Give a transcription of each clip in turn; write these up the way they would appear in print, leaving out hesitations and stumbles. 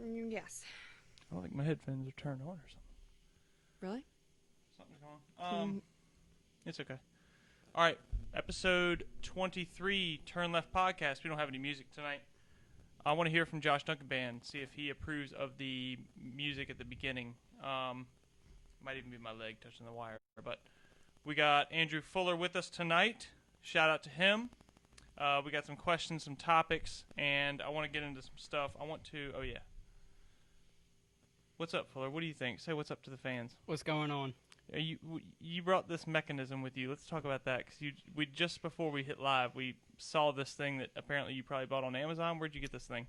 Yes. I feel like my headphones are turned on or something. Really? Something's going. It's okay. All right, episode 23, Turn Left Podcast. We don't have any music tonight. I want to hear from Josh Duncan Band, see if he approves of the music at the beginning. Might even be my leg touching the wire. But we got Andrew Fuller with us tonight. Shout out to him. We got some questions, some topics, and I want to get into some stuff. Oh yeah. What's up, Fuller? What do you think? Say what's up to the fans. What's going on? You brought this mechanism with you. Let's talk about that, because we just before we hit live, we saw this thing that apparently you probably bought on Amazon. Where'd you get this thing?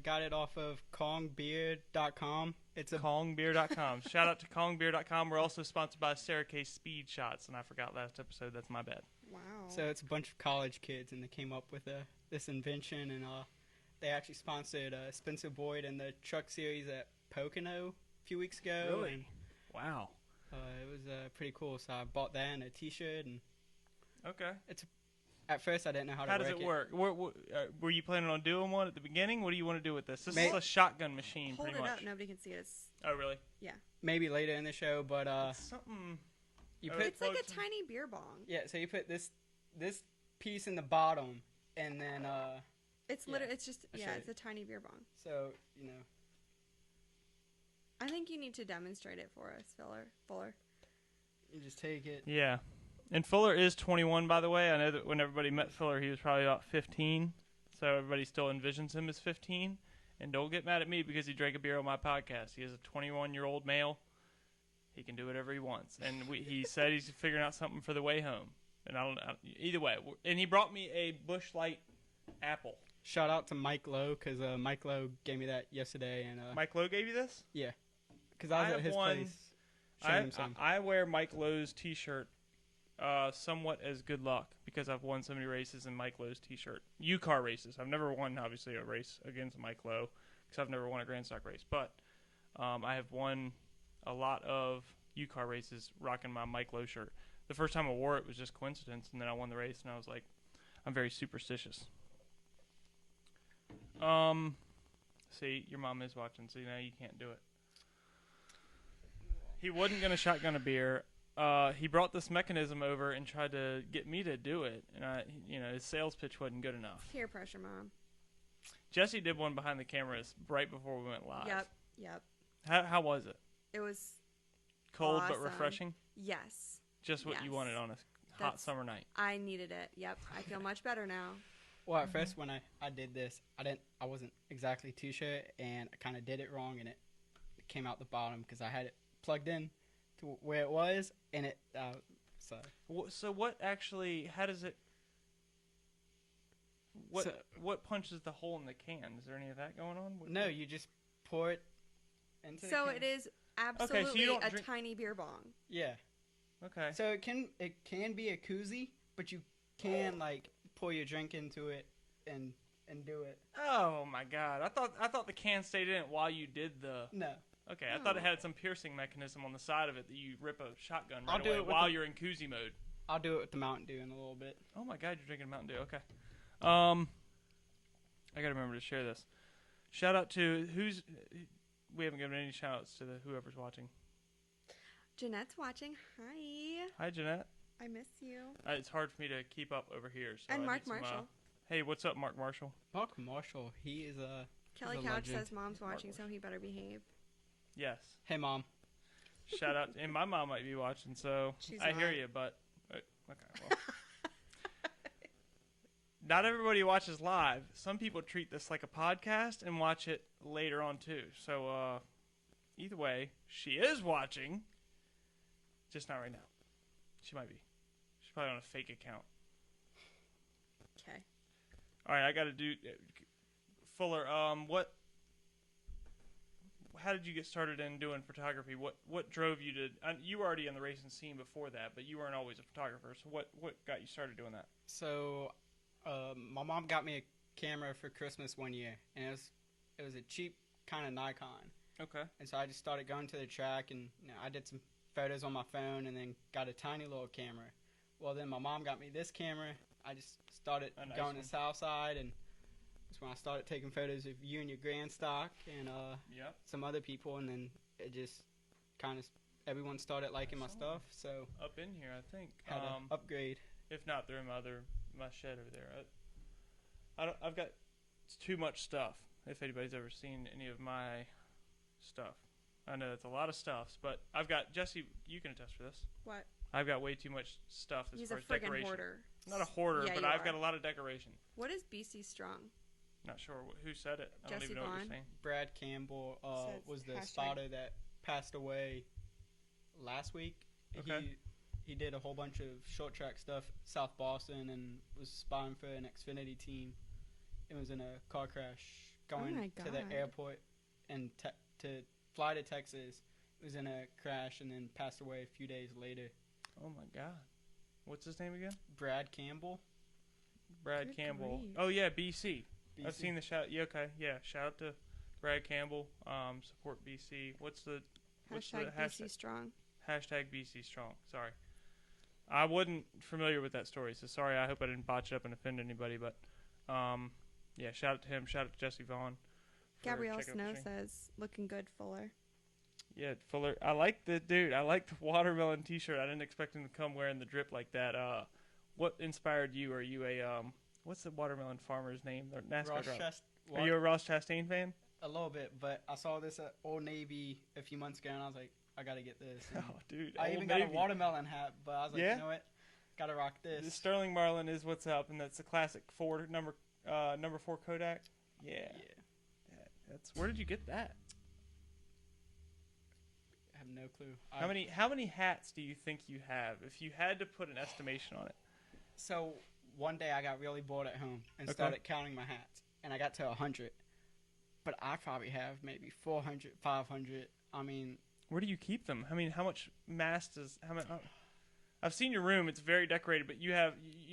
Got it off of KongBeer.com. It's KongBeer.com. Shout out to KongBeer.com. We're also sponsored by Sara Case Speed Shots, and I forgot last episode. That's my bad. Wow. So it's a bunch of college kids, and they came up with this invention, and they actually sponsored Spencer Boyd and the Truck Series at Pocono a few weeks ago. Really? And, Wow. it was pretty cool. So I bought that and a T-shirt, and Okay. at first I didn't know how How to does work it work? Were you planning on doing one at the beginning? What do you want to do with this? This May- is a shotgun machine, Hold pretty it much. up. Nobody can see it. Oh, really? Maybe later in the show, but It's something. you Oh, put It's like a plugs in. tiny beer bong. so you put this piece in the bottom, and then It's Yeah. literally. It's just. I'll show Yeah. you. It's a tiny beer bong. so I think you need to demonstrate it for us, Fuller. you just take it. Yeah. And Fuller is 21, by the way. I know that when everybody met Fuller, he was probably about 15. So everybody still envisions him as 15. And don't get mad at me because he drank a beer on my podcast. He is a 21-year-old male. He can do whatever he wants. And he said he's figuring out something for the way home. And either way. And he brought me a Busch Light apple. Shout out to Mike Lowe, because Mike Lowe gave me that yesterday, and Mike Lowe gave you this? because I was at his place showing him some. I wear Mike Lowe's T-shirt somewhat as good luck because I've won so many races in Mike Lowe's T-shirt. U-Car races. I've never won, obviously, a race against Mike Lowe because I've never won a Grand Stock race. But I have won a lot of U-Car races rocking my Mike Lowe shirt. The first time I wore it was just coincidence, and then I won the race, and I was like, I'm very superstitious. See, your mom is watching, so now you can't do it. He wasn't going to shotgun a beer. He brought this mechanism over and tried to get me to do it, and his sales pitch wasn't good enough. Peer pressure, Mom. Jesse did one behind the cameras right before we went live. Yep. How was it? It was Cold but awesome. refreshing? Yes. Just what you Yes. wanted on a hot summer night. I needed it. Yep. I feel much better now. Well, at first when I did this, I wasn't exactly too sure, and I kind of did it wrong, and it came out the bottom because I had it plugged in to where it was, and it So what actually? How does it? What punches the hole in the can? Is there any of that going on? No, you just pour it into. So the can. it is absolutely don't a drink- tiny beer bong. Yeah. Okay. So it can be a koozie, but you can pour your drink into it and do it. Oh my God! I thought the can stayed in it while you did the. No. Okay, I thought it had some piercing mechanism on the side of it that you rip a shotgun I'll right do away it with while the- you're in koozie mode. I'll do it with the Mountain Dew in a little bit. Oh my God, you're drinking Mountain Dew. Okay. I gotta remember to share this. Shout out to we haven't given any shout outs to whoever's watching. Jeanette's watching. Hi. Hi, Jeanette. I miss you. It's hard for me to keep up over here. So And I Mark need some, Marshall. hey, what's up, Mark Marshall? Mark Marshall, he is a Kelly he's a Couch legend. says Mom's watching, so he better behave. Yes. Hey, Mom. Shout out, and my mom might be watching, so She's I hear not. you. But okay, well. Not everybody watches live. Some people treat this like a podcast and watch it later on too. So either way, she is watching. Just not right now. She might be. She's probably on a fake account. Okay. All right, I got to do Fuller. How did you get started in doing photography? What drove you to? You were already in the racing scene before that, but you weren't always a photographer. So what got you started doing that? So, my mom got me a camera for Christmas one year, and it was a cheap kind of Nikon. Okay. And so I just started going to the track, and I did some photos on my phone, and then got a tiny little camera. Well, then my mom got me this camera. I just started A nice going one. to Southside and That's when I started taking photos of you and your grand stock and Yep. some other people, and then it just kind of everyone started liking my stuff, so Up in here, I think. had to upgrade. If not, they're in my shed over there. I've got too much stuff. If anybody's ever seen any of my stuff, I know it's a lot of stuff, but I've got Jesse. You can attest for this. What? I've got way too much stuff as He's far a as friggin' decoration. hoarder. Not a hoarder, Yeah, but you I've are. got a lot of decoration. What is BC Strong? Not sure who said it. I don't Jesse even know what Vaughn? you're saying. Brad Campbell Says was the hashtag- spotter that passed away last week. Okay. He did a whole bunch of short track stuff South Boston and was spotting for an Xfinity team. It was in a car crash going my to the God. airport and to fly to Texas. It was in a crash and then passed away a few days later. Oh my God. What's his name again? Brad Campbell. Brad Good Campbell. grief. Oh yeah, BC. I've BC. seen the shout. Yeah, okay. Yeah, shout out to Brad Campbell. Support BC. What's the Hashtag BC hashtag? Strong. Hashtag BC Strong. Sorry. I wasn't familiar with that story, so sorry. I hope I didn't botch it up and offend anybody, but yeah, shout out to him. Shout out to Jesse Vaughn. for Gabrielle checking out Snow the stream. says, looking good, Fuller. Yeah, Fuller. I like the dude. I like the watermelon T-shirt. I didn't expect him to come wearing the drip like that. What inspired you? Are you a what's the watermelon farmer's name? The NASCAR Ross driver. Chast- Are you a Ross Chastain fan? A little bit, but I saw this at Old Navy a few months ago, and I was like, I gotta get this. And Oh, dude. I Old even got Navy. a watermelon hat, but I was like, Yeah? you know what? Gotta rock The this. Sterling Marlin is what's up, and that's a classic Ford number 4 Kodak. Yeah. Yeah. That's where did you get that? I have no clue. How many hats do you think you have? If you had to put an estimation on it. So one day I got really bored at home and Okay. started counting my hats, and I got to 100. But I probably have maybe 400, 500. I mean, Where do you keep them? I mean, how much mass does how much? I've seen your room; it's very decorated, but you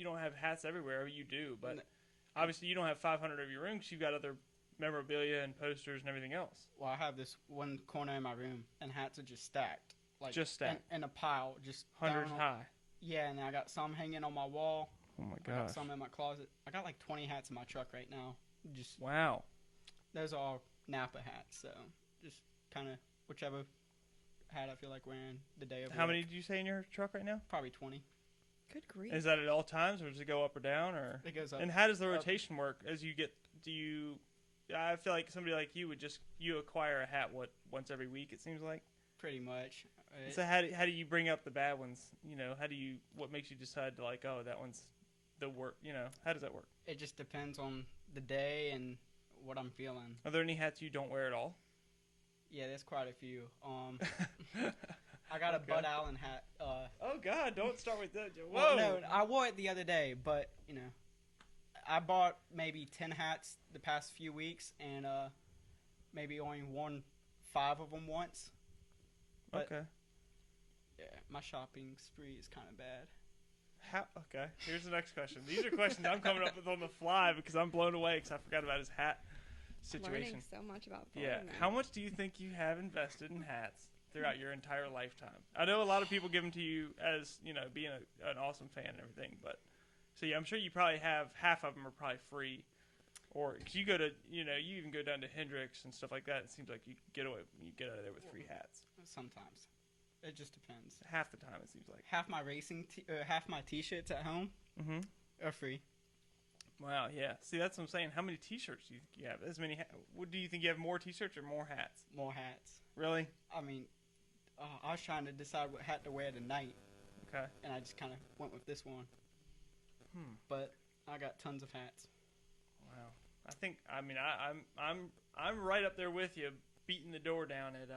don't have hats everywhere. You do, but No. obviously you don't have 500 of your room because you've got other memorabilia and posters and everything else. well, I have this one corner in my room, and hats are just stacked, like Just stacked. in a pile, just Hundreds down on- high. Yeah, and I got some hanging on my wall. Oh my I got gosh! some in my closet. I got like 20 hats in my truck right now. Just Wow. those are all Napa hats, so just kind of whichever hat I feel like wearing the day of How work. many did you say in your truck right now? Probably 20. Good grief. Is that at all times, or does it go up or down, or? It goes up. And how does the up. rotation work? As you get, do you? I feel like somebody like you would just acquire a hat once every week. It seems like. Pretty much. So how do you bring up the bad ones? You know, what makes you decide to like, oh, that one's the work? You know, how does that work? It just depends on the day and what I'm feeling. Are there any hats you don't wear at all? Yeah, there's quite a few. I got a Okay. Bud Allen hat. Oh God! Don't start with that. Whoa! Well, no, I wore it the other day, but you know, I bought maybe 10 hats the past few weeks, and maybe only worn 5 of them once. but- Okay. Yeah, my shopping spree is kind of bad. Okay. Here's the next question. These are questions I'm coming up with on the fly because I'm blown away because I forgot about his hat situation. Learning so much about Fuller. Yeah. man. How much do you think you have invested in hats throughout your entire lifetime? I know a lot of people give them to you as, you know, being an awesome fan and everything, but so yeah, I'm sure you probably have half of them are probably free, or 'cause you go to, you know, you even go down to Hendrix and stuff like that. It seems like you get out of there with free hats Sometimes. It just depends. half the time. It seems like. Half my half my t-shirts at home Mm-hmm. are free. Wow. Yeah. See, that's what I'm saying. How many T-shirts do you think you have? As many? What do you think you have? More T-shirts or more hats? More hats. Really? I mean, I was trying to decide what hat to wear tonight, Okay. and I just kind of went with this one. Hmm. But I got tons of hats. Wow. I think. I mean, I'm right up there with you, beating the door down at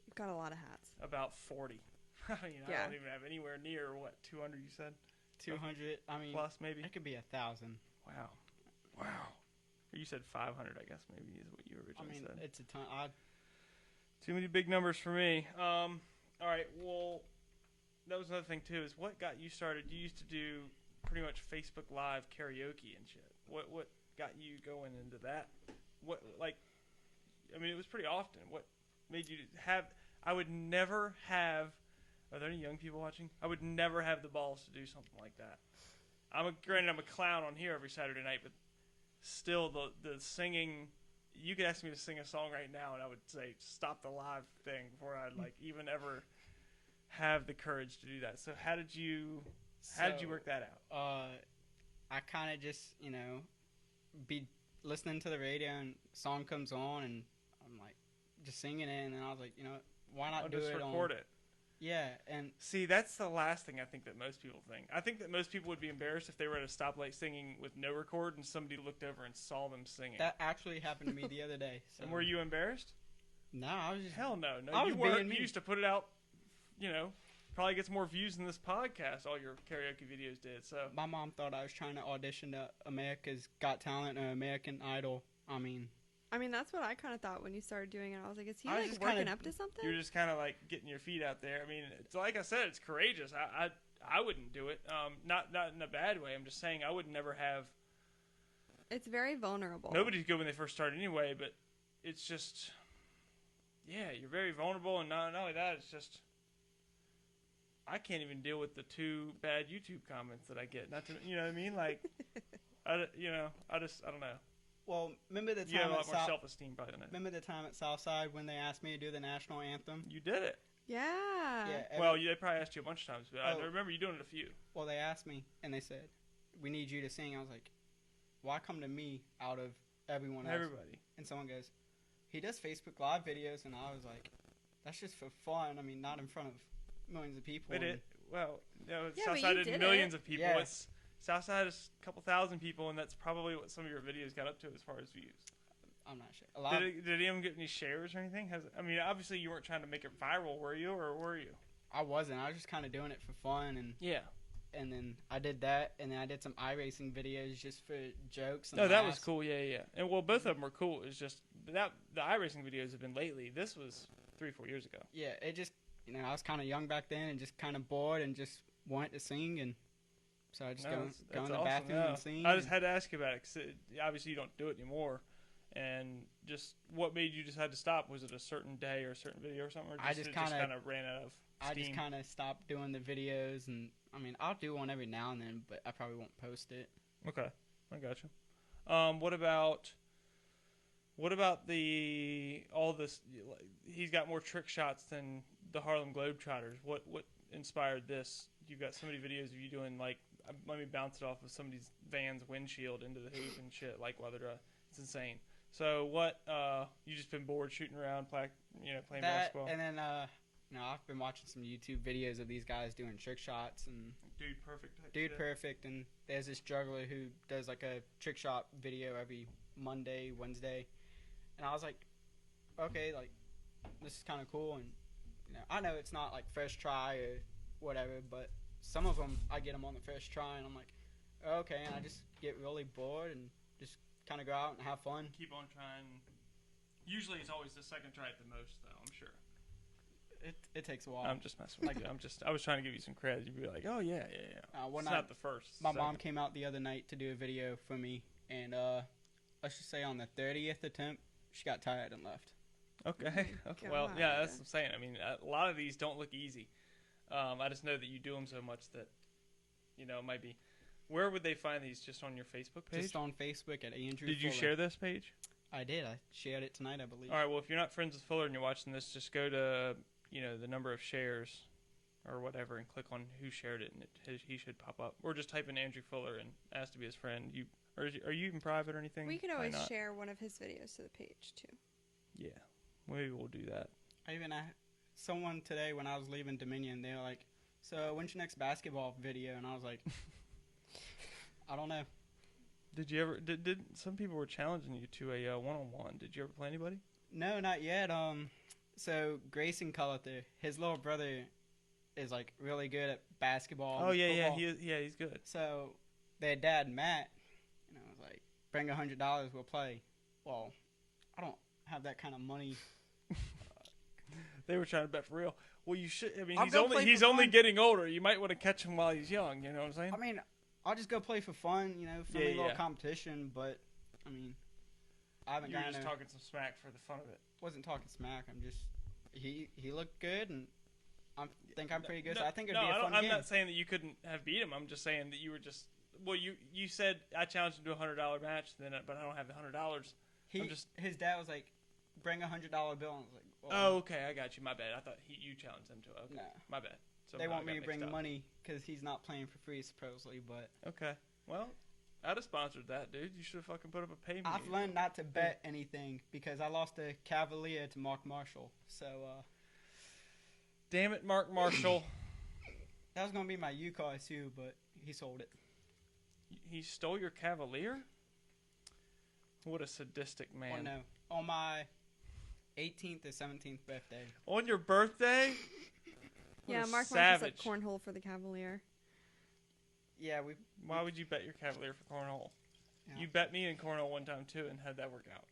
You've got a lot of hats. about 40. I mean, I Yeah. don't even have anywhere near what 200. You said 200. I mean, plus maybe. it could be 1,000. Wow. Wow. Or you said 500. I guess maybe is what you I originally mean, said. it's a ton. Too many big numbers for me. All right. Well, that was another thing too. Is what got you started? You used to do pretty much Facebook Live karaoke and shit. What got you going into that? What like? I mean, it was pretty often. What made you have? I would never have. Are there any young people watching? I would never have the balls to do something like that. Granted, I'm a clown on here every Saturday night, but still the singing. You could ask me to sing a song right now, and I would say stop the live thing before I'd like even ever have the courage to do that. So how did you work that out? I kind of just be listening to the radio and song comes on and I'm like just singing it, and then I was like, why not do just it? Record it. Yeah, and see, that's the last thing I think that most people think. I think that most people would be embarrassed if they were at a stoplight singing with no record and somebody looked over and saw them singing. that actually happened to me the other day. So. And were you embarrassed? No, I was just Hell no. I was You weren't. being You me. used to put it out. Probably gets more views than this podcast. All your karaoke videos did. So my mom thought I was trying to audition to America's Got Talent or American Idol. I mean, that's what I kind of thought when you started doing it. I was like, is he I was like just working kinda- up to something? you're just kind of like getting your feet out there. I mean, it's like I said, it's courageous. I wouldn't do it. Not in a bad way. I'm just saying I would never have. It's very vulnerable. Nobody's good when they first start anyway, but it's just, yeah, you're very vulnerable, and not only that, it's just, I can't even deal with the 2 bad YouTube comments that I get. Not to, you know what I mean? Like, I don't know. well, remember the You have time a at lot more self-esteem probably than that. remember the time at Southside when they asked me to do the national anthem? You did it. Yeah. Yeah. Well, they probably asked you a bunch of times, but I Oh. remember you doing it a few. Well, they asked me and they said, "We need you to sing." I was like, "Why come to me out of everyone else?" Everybody. And someone goes, "He does Facebook Live videos," and I was like, "That's just for fun. I mean, not in front of millions of people." But and yeah, but Southside you did did millions it. of people. Yeah. Southside is a couple thousand people, and that's probably what some of your videos got up to as far as views. I'm not sure. A lot. Did it even get any shares or anything? Obviously you weren't trying to make it viral, were you, or were you? I wasn't. I was just kind of doing it for fun, Yeah. and then I did that, and then I did some iRacing videos just for jokes. And No, that was laughs. cool. Yeah. And well, both of them were cool. It's just the iRacing videos have been lately. This was 3-4 years ago. Yeah, it just I was kind of young back then and just kind of bored and just wanted to sing, and so I just go in the awesome, bathroom yeah. and sing. I just had to ask you about it because obviously you don't do it anymore. And just what made you decide to stop? Was it a certain day or a certain video or something? Or I just it kinda- kind of ran out of steam? I just kind of stopped doing the videos, and I mean I'll do one every now and then, but I probably won't post it. Okay, I gotcha. What about all this? He's got more trick shots than the Harlem Globetrotters. What inspired this? You've got so many videos of you doing like, let me bounce it off of somebody's van's windshield into the hoop and shit. Like while they're it's insane. So what? You just been bored shooting around, playing basketball? And then I've been watching some YouTube videos of these guys doing trick shots and Dude Perfect. type Dude shit. Perfect, and there's this juggler who does like a trick shot video every Monday, Wednesday, and I was like, okay, like this is kind of cool, and I know it's not like first try or whatever, but some of them I get them on the first try, and I'm like, okay, and I just get really bored and just kind of go out and have fun. Keep on trying. Usually it's always the second try at the most, though. I'm sure. It takes a while. I'm just messing with you. I was trying to give you some credit. You'd be like, oh yeah. When It's not the first. My second. mom came out the other night to do a video for me, and let's just say on the 30th attempt, she got tired and left. Okay. Well, yeah, God. that's what I'm saying. I mean, a lot of these don't look easy. I just know that you do them so much that, it might be. Where would they find these? Just on your Facebook page? Just on Facebook at Andrew Did you Fuller. share this page? I did. I shared it tonight, I believe. All right. Well, if you're not friends with Fuller and you're watching this, just go to the number of shares or whatever and click on who shared it, and he should pop up. Or just type in Andrew Fuller and ask to be his friend. Are you even private or anything? We can Probably always not. share one of his videos to the page too. Yeah, maybe we'll do that. I even someone today when I was leaving Dominion, they were like, "So when's your next basketball video?" And I was like, "I don't know." Did you ever? Did some people were challenging you to a one-on-one? Did you ever play anybody? No, not yet. So Grayson Culliter, his little brother, is like really good at basketball. Oh and yeah, football. he's good. So their dad Matt, was like, "Bring $100, we'll play." Well, I don't have that kind of money. They were trying to bet for real. Well, you should. I mean, I'll go play he's for only fun. getting older. You might want to catch him while he's young. You know what I'm saying? I mean, I'll just go play for fun, friendly little yeah. competition. But I mean, I haven't You're gotten just to. talking some smack for the fun of it. Wasn't talking smack. I'm just he looked good, and I think I'm pretty good. So I think it'd be a fun I'm game. not saying that you couldn't have beat him. I'm just saying that you were just Well, you said I challenged him to $100 match, but I don't have the $100. His dad was like, bring $100 bill. And I was like, well, Oh, okay, I got you. My bad. I thought you challenged him to it. Okay, no. my bad. They want me to bring money because he's not playing for free, supposedly. But okay, well, I'd have sponsored that, dude. You should have fucking put up a pay. I've learned not to bet anything because I lost a Cavalier to Mark Marshall. So, damn it, Mark Marshall. That was gonna be my U car too, but he sold it. He stole your Cavalier? What a sadistic man. Oh no, on my 18th or 17th birthday. On your birthday? Yeah, Mark savage. Marshall said cornhole for the Cavalier. Yeah, Why would you bet your Cavalier for cornhole? Yeah. You bet me in cornhole one time too, and how'd that work out?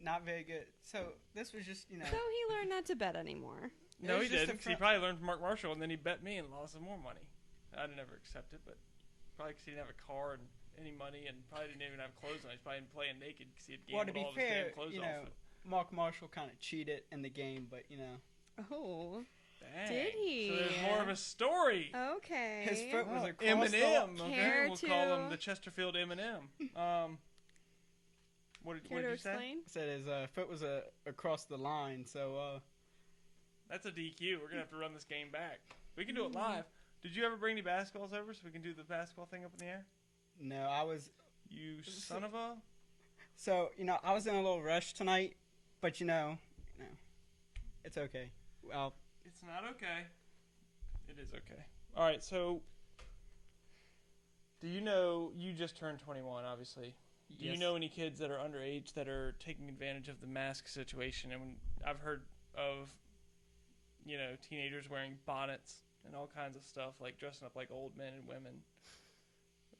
Not very good. So this was just, So he learned not to bet anymore. No, he just didn't. He probably learned from Mark Marshall, and then he bet me and lost some more money. I'd never accept it, but probably because he didn't have a car and any money, and probably didn't even have clothes on. He's probably playing naked because he had Well, to gambled be all of his fair, damn clothes off. Mark Marshall kind of cheated in the game, but Oh. Dang. Did he? So there's more of a story. Okay. his foot was across Eminem. the. Okay, Care we'll to- call him the Chesterfield Eminem. What Care did to you say? explain? Said his foot was across the line, so That's a DQ. We're gonna have to run this game back. We can do it live. Did you ever bring any basketballs over so we can do the basketball thing up in the air? no, I was. You son of a. So I was in a little rush tonight, but it's okay. Well, It's not okay. It is okay. All right. So, do you know you just turned 21? Obviously. Do you yes. know any kids that are underage that are taking advantage of the mask situation? And I've heard of, teenagers wearing bonnets and all kinds of stuff, like dressing up like old men and women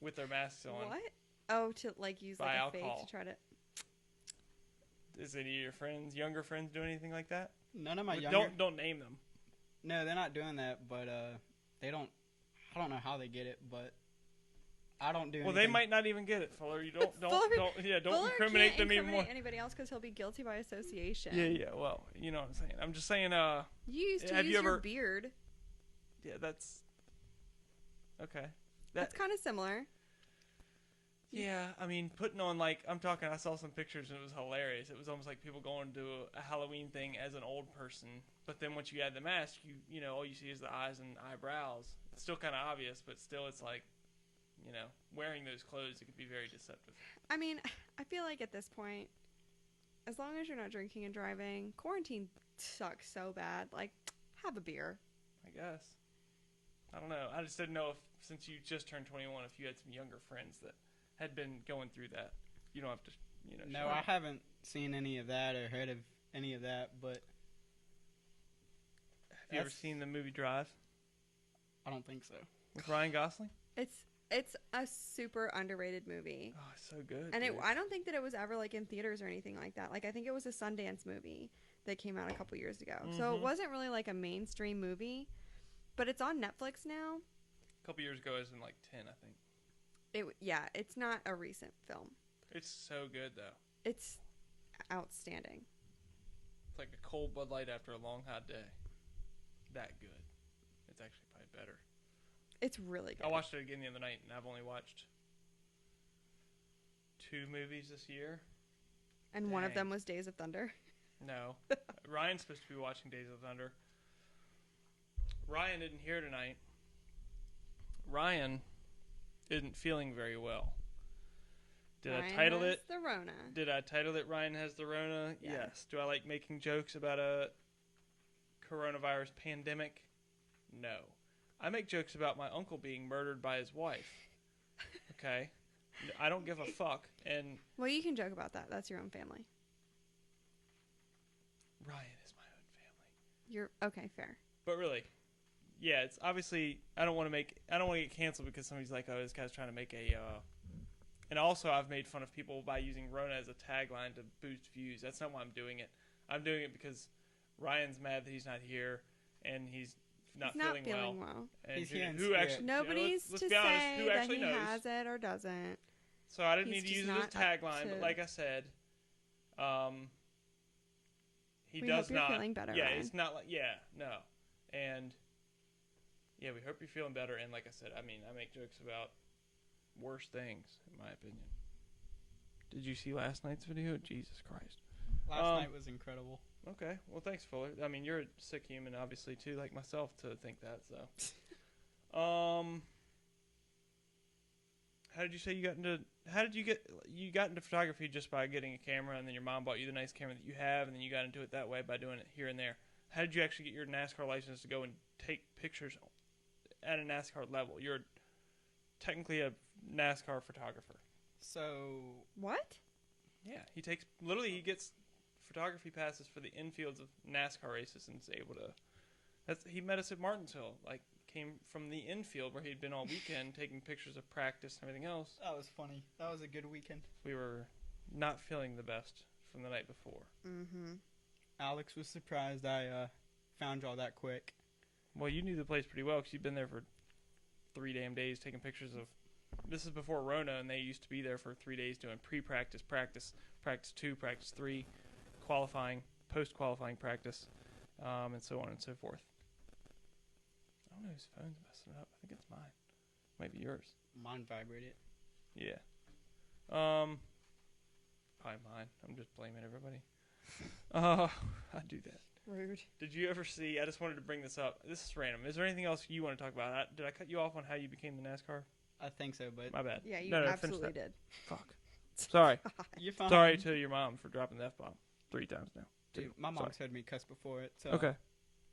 with their masks on. What? Oh, to use Buy like a fake alcohol. to try to. Is any of your younger friends, do anything like that? None of my But younger. Don't name them. No, they're not doing that, but they don't. I don't know how they get it, but I don't do. Well, anything. they might not even get it, Fuller. You don't Fuller- don't Fuller incriminate can't them even more. anybody else because he'll be guilty by association. Yeah. Well, you know what I'm saying. I'm just saying. You used to Have you use your ever- beard. Yeah, that's okay. That's kind of similar. Yeah, I mean, putting on I saw some pictures and it was hilarious. It was almost like people going to a Halloween thing as an old person, but then once you add the mask, all you see is the eyes and eyebrows. It's still kind of obvious, but still, it's like, wearing those clothes, it could be very deceptive. I mean, I feel like at this point, as long as you're not drinking and driving, quarantine sucks so bad. Like, have a beer. I guess. I don't know. I just didn't know if, since you just turned 21, if you had some younger friends that had been going through that. You don't have to, No, share. I haven't seen any of that or heard of any of that, but Have you ever seen the movie Drive I don't think so. with Ryan Gosling? It's a super underrated movie. Oh, it's so good. And dude. I don't think that it was ever in theaters or anything like that. I think it was a Sundance movie that came out a couple years ago. So it wasn't really a mainstream movie, but it's on Netflix now. A couple years ago, it was in 10, I think. It's not a recent film. It's so good though. It's outstanding. It's like a cold Bud Light after a long hot day. That good. It's actually probably better. It's really good. I watched it again the other night, and I've only watched 2 movies this year. And one of Dang. them was Days of Thunder. No. Ryan's supposed to be watching Days of Thunder. Ryan isn't here tonight. Ryan isn't feeling very well. Did I title it? The Rona. Did I title it Ryan Has the Rona? Yeah. Yes. Do I like making jokes about a coronavirus pandemic? No. I make jokes about my uncle being murdered by his wife. Okay? I don't give a fuck. And Well, you can joke about that. That's your own family. Ryan is my own family. You're okay, fair. But really, yeah, it's obviously I don't want to get canceled because somebody's like, oh, this guy's trying to make a and also I've made fun of people by using Rona as a tagline to boost views. That's not why I'm doing it. I'm doing it because Ryan's mad that he's not here and he's not feeling well. And He's here in who spirit. actually Nobody's let's to be honest, say who that actually he knows? has it or doesn't. So I didn't He's need to just use it as a not up tagline, but to- like I said, he We does hope you're not. feeling better, Yeah, Ryan. it's not no, and yeah, we hope you're feeling better. And like I said, I mean, I make jokes about worse things, in my opinion. Did you see last night's video? Jesus Christ. Last night was incredible. Okay. Well, thanks, Fuller. I mean, you're a sick human, obviously, too, like myself, to think that, so. How did you say you got into photography just by getting a camera, and then your mom bought you the nice camera that you have, and then you got into it that way by doing it here and there? How did you actually get your NASCAR license to go and take pictures at a NASCAR level? You're technically a NASCAR photographer. So What? Yeah, he gets photography passes for the infields of NASCAR races and is able to. He met us at Martinsville, came from the infield where he'd been all weekend taking pictures of practice and everything else. that was funny. That was a good weekend. We were not feeling the best from the night before. Mm-hmm. Alex was surprised I found y'all that quick. Well, you knew the place pretty well because you've been there for 3 damn days taking pictures of. This is before Rona, and they used to be there for 3 days doing pre-practice, practice 2, practice 3, qualifying, post-qualifying practice, and so on and so forth. I don't know whose phone's messing up. I think it's mine. Might be yours. Mine vibrated. Yeah. Probably mine. I'm just blaming everybody. I do that. Rude. Did you ever see? I just wanted to bring this up. This is random. Is there anything else you want to talk about? Did I cut you off on how you became the NASCAR? I think so, but My bad. Yeah, you No, finish absolutely that. did. Fuck. Sorry. you're fine. Sorry to your mom for dropping the F-bomb 3 times now. Dude, my mom's heard me cuss before it. So. Okay.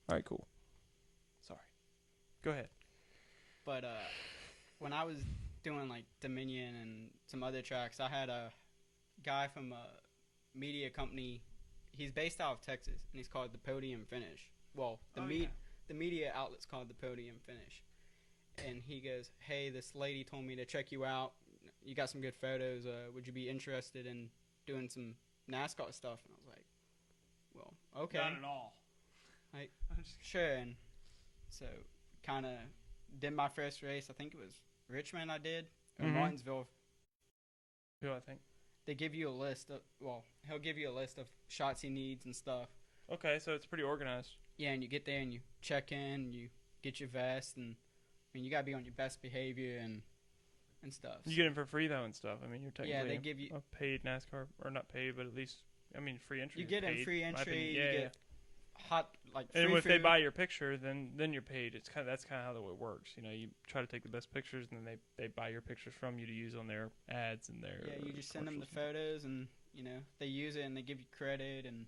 All right, cool. Sorry. Go ahead. But when I was doing Dominion and some other tracks, I had a guy from a media company. He's based out of Texas, and he's called the Podium Finish. Well, the media outlet's called the Podium Finish. And he goes, "Hey, this lady told me to check you out. You got some good photos. Would you be interested in doing some NASCAR stuff?" And I was like, "Well, okay." Not at all. Sure. And so kind of did my first race. I think it was Richmond I did, or Martinsville. Who I think. They give you a list of, he'll give you a list of shots he needs and stuff. Okay, so it's pretty organized. Yeah, and you get there and you check in, you get your vest, and you got to be on your best behavior and stuff. You get in for free, though, and stuff. I mean, you're technically they give you a paid NASCAR, or not paid, but at least, free entry. You get in free entry, you get hot, free and if food. they buy your picture, then you're paid. That's kind of how the way it works. You try to take the best pictures, and then they buy your pictures from you to use on their ads and their. Yeah, you just send them the photos, and they use it, and they give you credit, and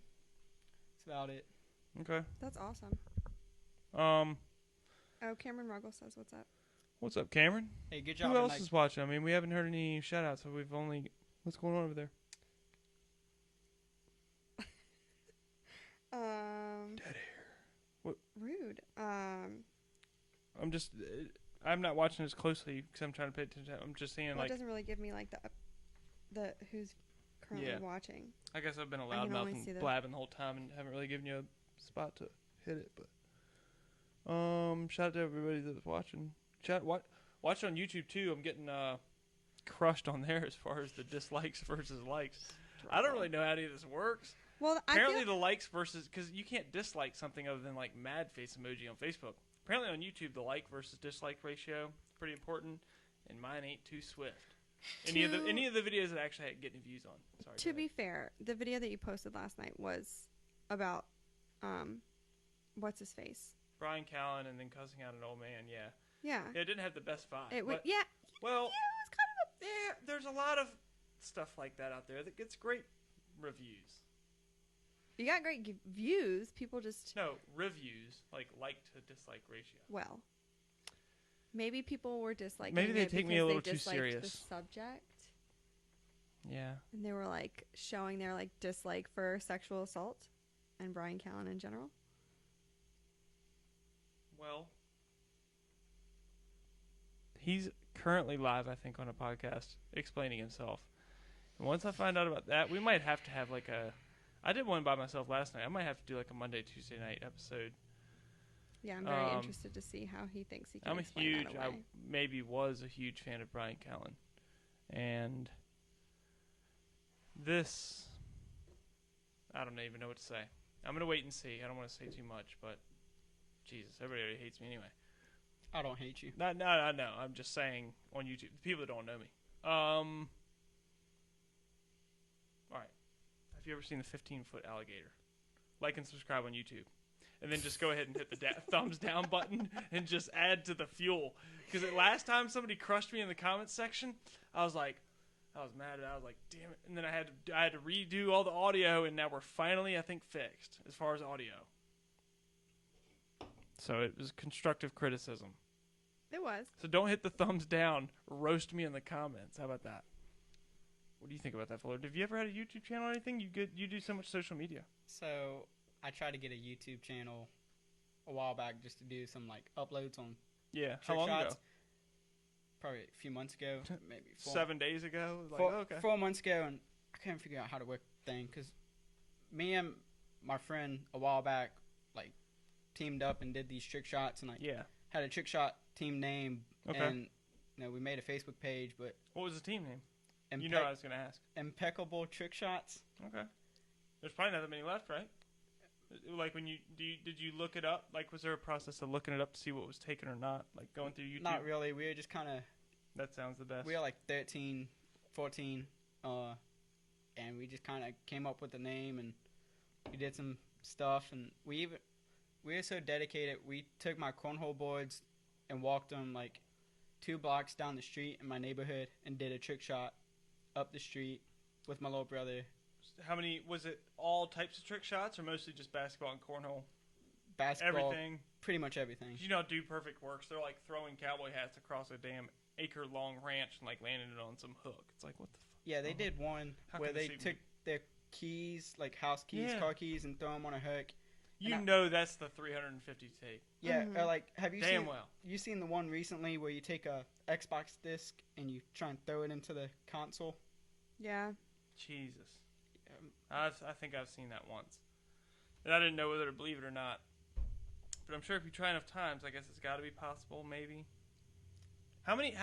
that's about it. Okay. That's awesome. Oh, Cameron Ruggles says, "What's up?" What's up, Cameron? Hey, good job. Who else is watching? We haven't heard any shout-outs, so we've only. What's going on over there? Dead air. What? Rude. I'm just. I'm not watching as closely because I'm trying to pay attention. I'm just seeing Well, it doesn't really give me the who's currently watching. I guess I've been a I can loudmouth only and see the- blabbing the whole time and haven't really given you a spot to hit it. But shout out to everybody that's watching. Watch it on YouTube too. I'm getting crushed on there as far as the dislikes versus likes. I don't really know how any of this works. Well, Apparently the likes versus, because you can't dislike something other than mad face emoji on Facebook. Apparently on YouTube the like versus dislike ratio is pretty important, and mine ain't too swift. Any of the videos that actually get any views on. Sorry. To be fair, the video that you posted last night was about what's his face? BRYAN Callen, and then cussing out an old man. Yeah. Yeah. It didn't have the best vibe. It would. but- Yeah. Well, Yeah, it was kind of there's a lot of stuff like that out there that gets great reviews. You got great views. People just No, reviews, like to dislike ratio. well. Maybe people were disliking. Maybe they it take me because a little they too disliked serious. The subject, Yeah. and they were showing their dislike for sexual assault, and BRYAN Callen in general. Well, he's currently live, I think, on a podcast explaining himself. And once I find out about that, we might have to have I did one by myself last night. I might have to do a Monday, Tuesday night episode. Yeah, I'm very interested to see how he thinks he can I'm explain that away. was a huge fan of BRYAN Callen. And this, I don't even know what to say. I'm going to wait and see. I don't want to say too much, but Jesus, everybody already hates me anyway. I don't hate you. No. I'm just saying on YouTube. The people that don't know me. All right. Have you ever seen the 15-foot alligator? Like and subscribe on YouTube. And then just go ahead and hit the thumbs down button and just add to the fuel. Because last time somebody crushed me in the comments section, I was mad. I was like, damn it. And then I had to redo all the audio, and now we're finally, I think, fixed as far as audio. So it was constructive criticism. It was. So don't hit the thumbs down. Roast me in the comments. How about that? What do you think about that, Fuller? Have you ever had a YouTube channel or anything? You do so much social media. So I tried to get a YouTube channel a while back just to do some like uploads on. Yeah. How trick long shots. ago? Probably a few months ago, maybe 7 days ago. Like, okay. 4 months ago, and I couldn't figure out how to work the thing because me and my friend a while back like teamed up and did these trick shots and like had a trick shot team name. Okay. And we made a Facebook page, but what was the team name? You know what I was going to ask. Impeccable Trick Shots. Okay. There's probably not that many left, right? Like when did you look it up? Like was there a process of looking it up to see what was taken or not? Like going through YouTube? Not really. We were just kind of. That sounds the best. We were like 13, 14, and we just kind of came up with the name and we did some stuff and we were so dedicated. We took my cornhole boards and walked them like 2 blocks down the street in my neighborhood and did a trick shot up the street with my little brother. How many, was it all types of trick shots or mostly just basketball and cornhole? Basketball. Everything? Pretty much everything. You know, Do Perfect works. They're like throwing cowboy hats across a damn acre-long ranch and like landing it on some hook. It's like, what the fuck? Yeah, they did one where they took their keys, like house keys, car keys, and throw them on a hook. You know that's the 350 tape. Yeah, or like, have you you seen the one recently where you take a Xbox disc and you try and throw it into the console? Yeah. Jesus. I think I've seen that once. And I didn't know whether to believe it or not. But I'm sure if you try enough times, I guess it's got to be possible, maybe. How many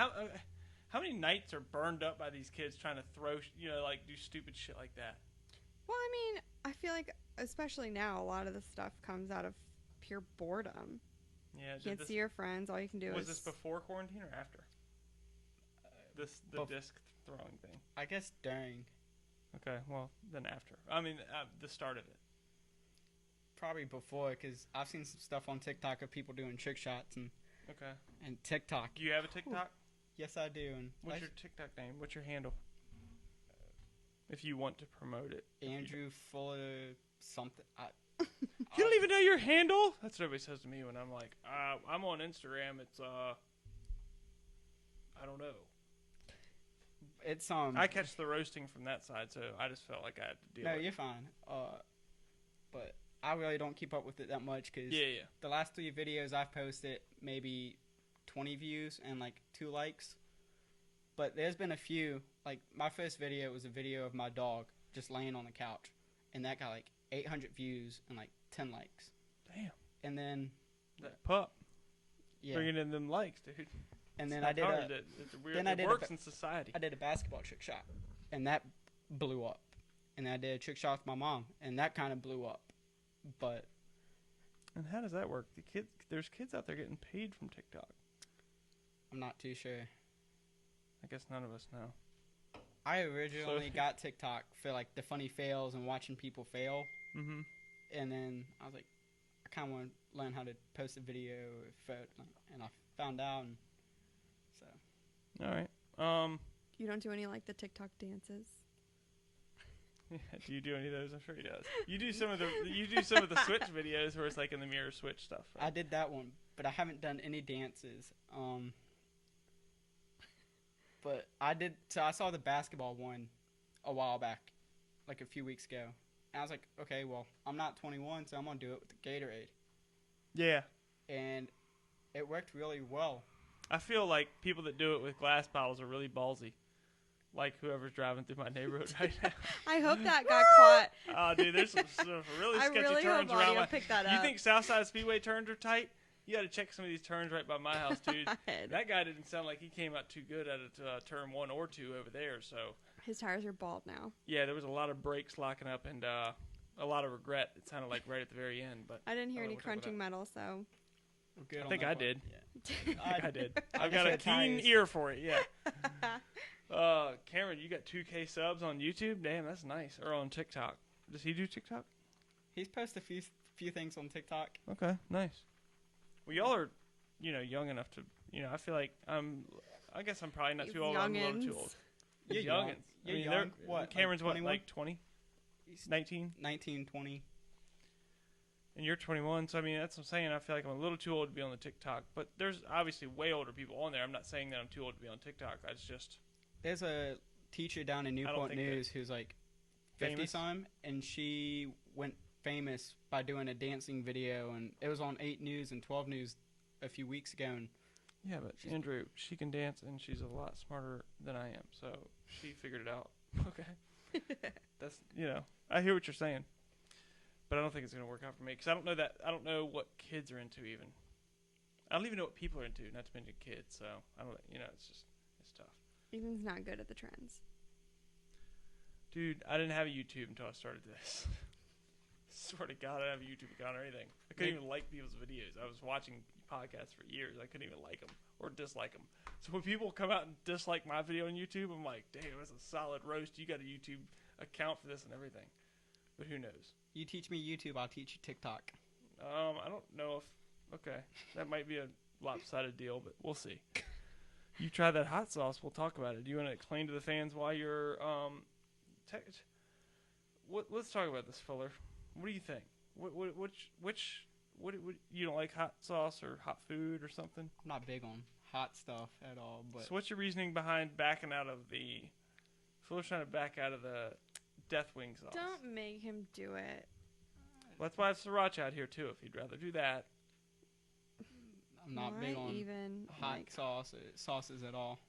nights are burned up by these kids trying to throw, like do stupid shit like that? Well, I mean, I feel like, especially now, a lot of this stuff comes out of pure boredom. Yeah. You can't see your friends. All you can do is... Was this before quarantine or after? The disc throwing thing. I guess during. Okay, well, then after. I mean, the start of it. Probably before, because I've seen some stuff on TikTok of people doing trick shots and TikTok. Do you have a TikTok? Yes, I do. And what's your TikTok name? What's your handle? If you want to promote it. Andrew Fuller something. You don't even know your handle? That's what everybody says to me when I'm like, I'm on Instagram. It's, I don't know. It's I catch the roasting from that side, so I just felt like I had to deal with it. No, you're fine. But I really don't keep up with it that much because the last 3 videos I've posted, maybe 20 views and like 2 likes. But there's been a few. Like my first video was a video of my dog just laying on the couch, and that got like 800 views and like 10 likes. Damn. And then that pup. Yeah. Bringing in them likes, dude. And then it works in society. I did a basketball trick shot, and that blew up. And then I did a trick shot with my mom, and that kind of blew up. But. And how does that work? There's kids out there getting paid from TikTok. I'm not too sure. I guess none of us know. I originally got TikTok for like the funny fails and watching people fail. Mm-hmm. And then I was like, I kind of want to learn how to post a video, and I found out. And so. All right. You don't do any like the TikTok dances. Do you do any of those? I'm sure he does. You do some of the Switch videos where it's like in the mirror Switch stuff. Right? I did that one, but I haven't done any dances. But I did. So I saw the basketball one a while back, like a few weeks ago, and I was like, okay, well, I'm not 21, so I'm gonna do it with the Gatorade. Yeah. And it worked really well. I feel like people that do it with glass bottles are really ballsy. Like whoever's driving through my neighborhood right now. I hope that got caught. Oh, dude, there's some really sketchy turns around. You think Southside Speedway turns are tight? You got to check some of these turns right by my house, dude. That guy didn't sound like he came out too good at turn 1 or 2 over there. So his tires are bald now. Yeah, there was a lot of brakes locking up and a lot of regret. It sounded like right at the very end. But I didn't hear any crunching metal, so We're good I on think that I part. did. Yeah. I think I did. I I've got a said keen tires. ear for it. Yeah. Cameron, you got 2K subs on YouTube. Damn, that's nice. Or on TikTok. Does he do TikTok? He's posted a few things on TikTok. Okay, nice. Well, y'all are, young enough to, I feel like I guess I'm probably not You too old. I'm a little too youngins. old. You're These young. youngins. You're I mean, young. they're- What, Cameron's like what, 21? like 20? 19? 19, 20. And you're 21, so I mean, that's what I'm saying. I feel like I'm a little too old to be on the TikTok. But there's obviously way older people on there. I'm not saying that I'm too old to be on TikTok. It's just There's a teacher down in don't Newport think that- News who's like 50 famous. some, and she went famous by doing a dancing video, and it was on 8 News and 12 News a few weeks ago. And Yeah, but Andrew, she can dance, and she's a lot smarter than I am. So she figured it out. Okay. That's, I hear what you're saying. But I don't think it's going to work out for me. Because I don't know what kids are into even. I don't even know what people are into, not to mention kids. So, I don't, it's tough. Ethan's not good at the trends. Dude, I didn't have a YouTube until I started this. Swear to God, I didn't have a YouTube account or anything. I couldn't even like people's videos. I was watching podcasts for years. I couldn't even like them or dislike them. So when people come out and dislike my video on YouTube, I'm like, damn, that's a solid roast. You got a YouTube account for this and everything. But who knows? you teach me YouTube, I'll teach you TikTok. I don't know if... Okay, that might be a lopsided deal, but we'll see. You try that hot sauce, we'll talk about it. Do you want to explain to the fans why you're... let's talk about this, Fuller. What do you think? Which you don't like hot sauce or hot food or something? I'm not big on hot stuff at all, but So what's your reasoning behind backing out of the... Fuller's trying to back out of the Death Wing sauce. Don't make him do it. Well, that's why I have Sriracha out here, too, if you'd rather do that. I'm not big Why on even hot like, sauces at all.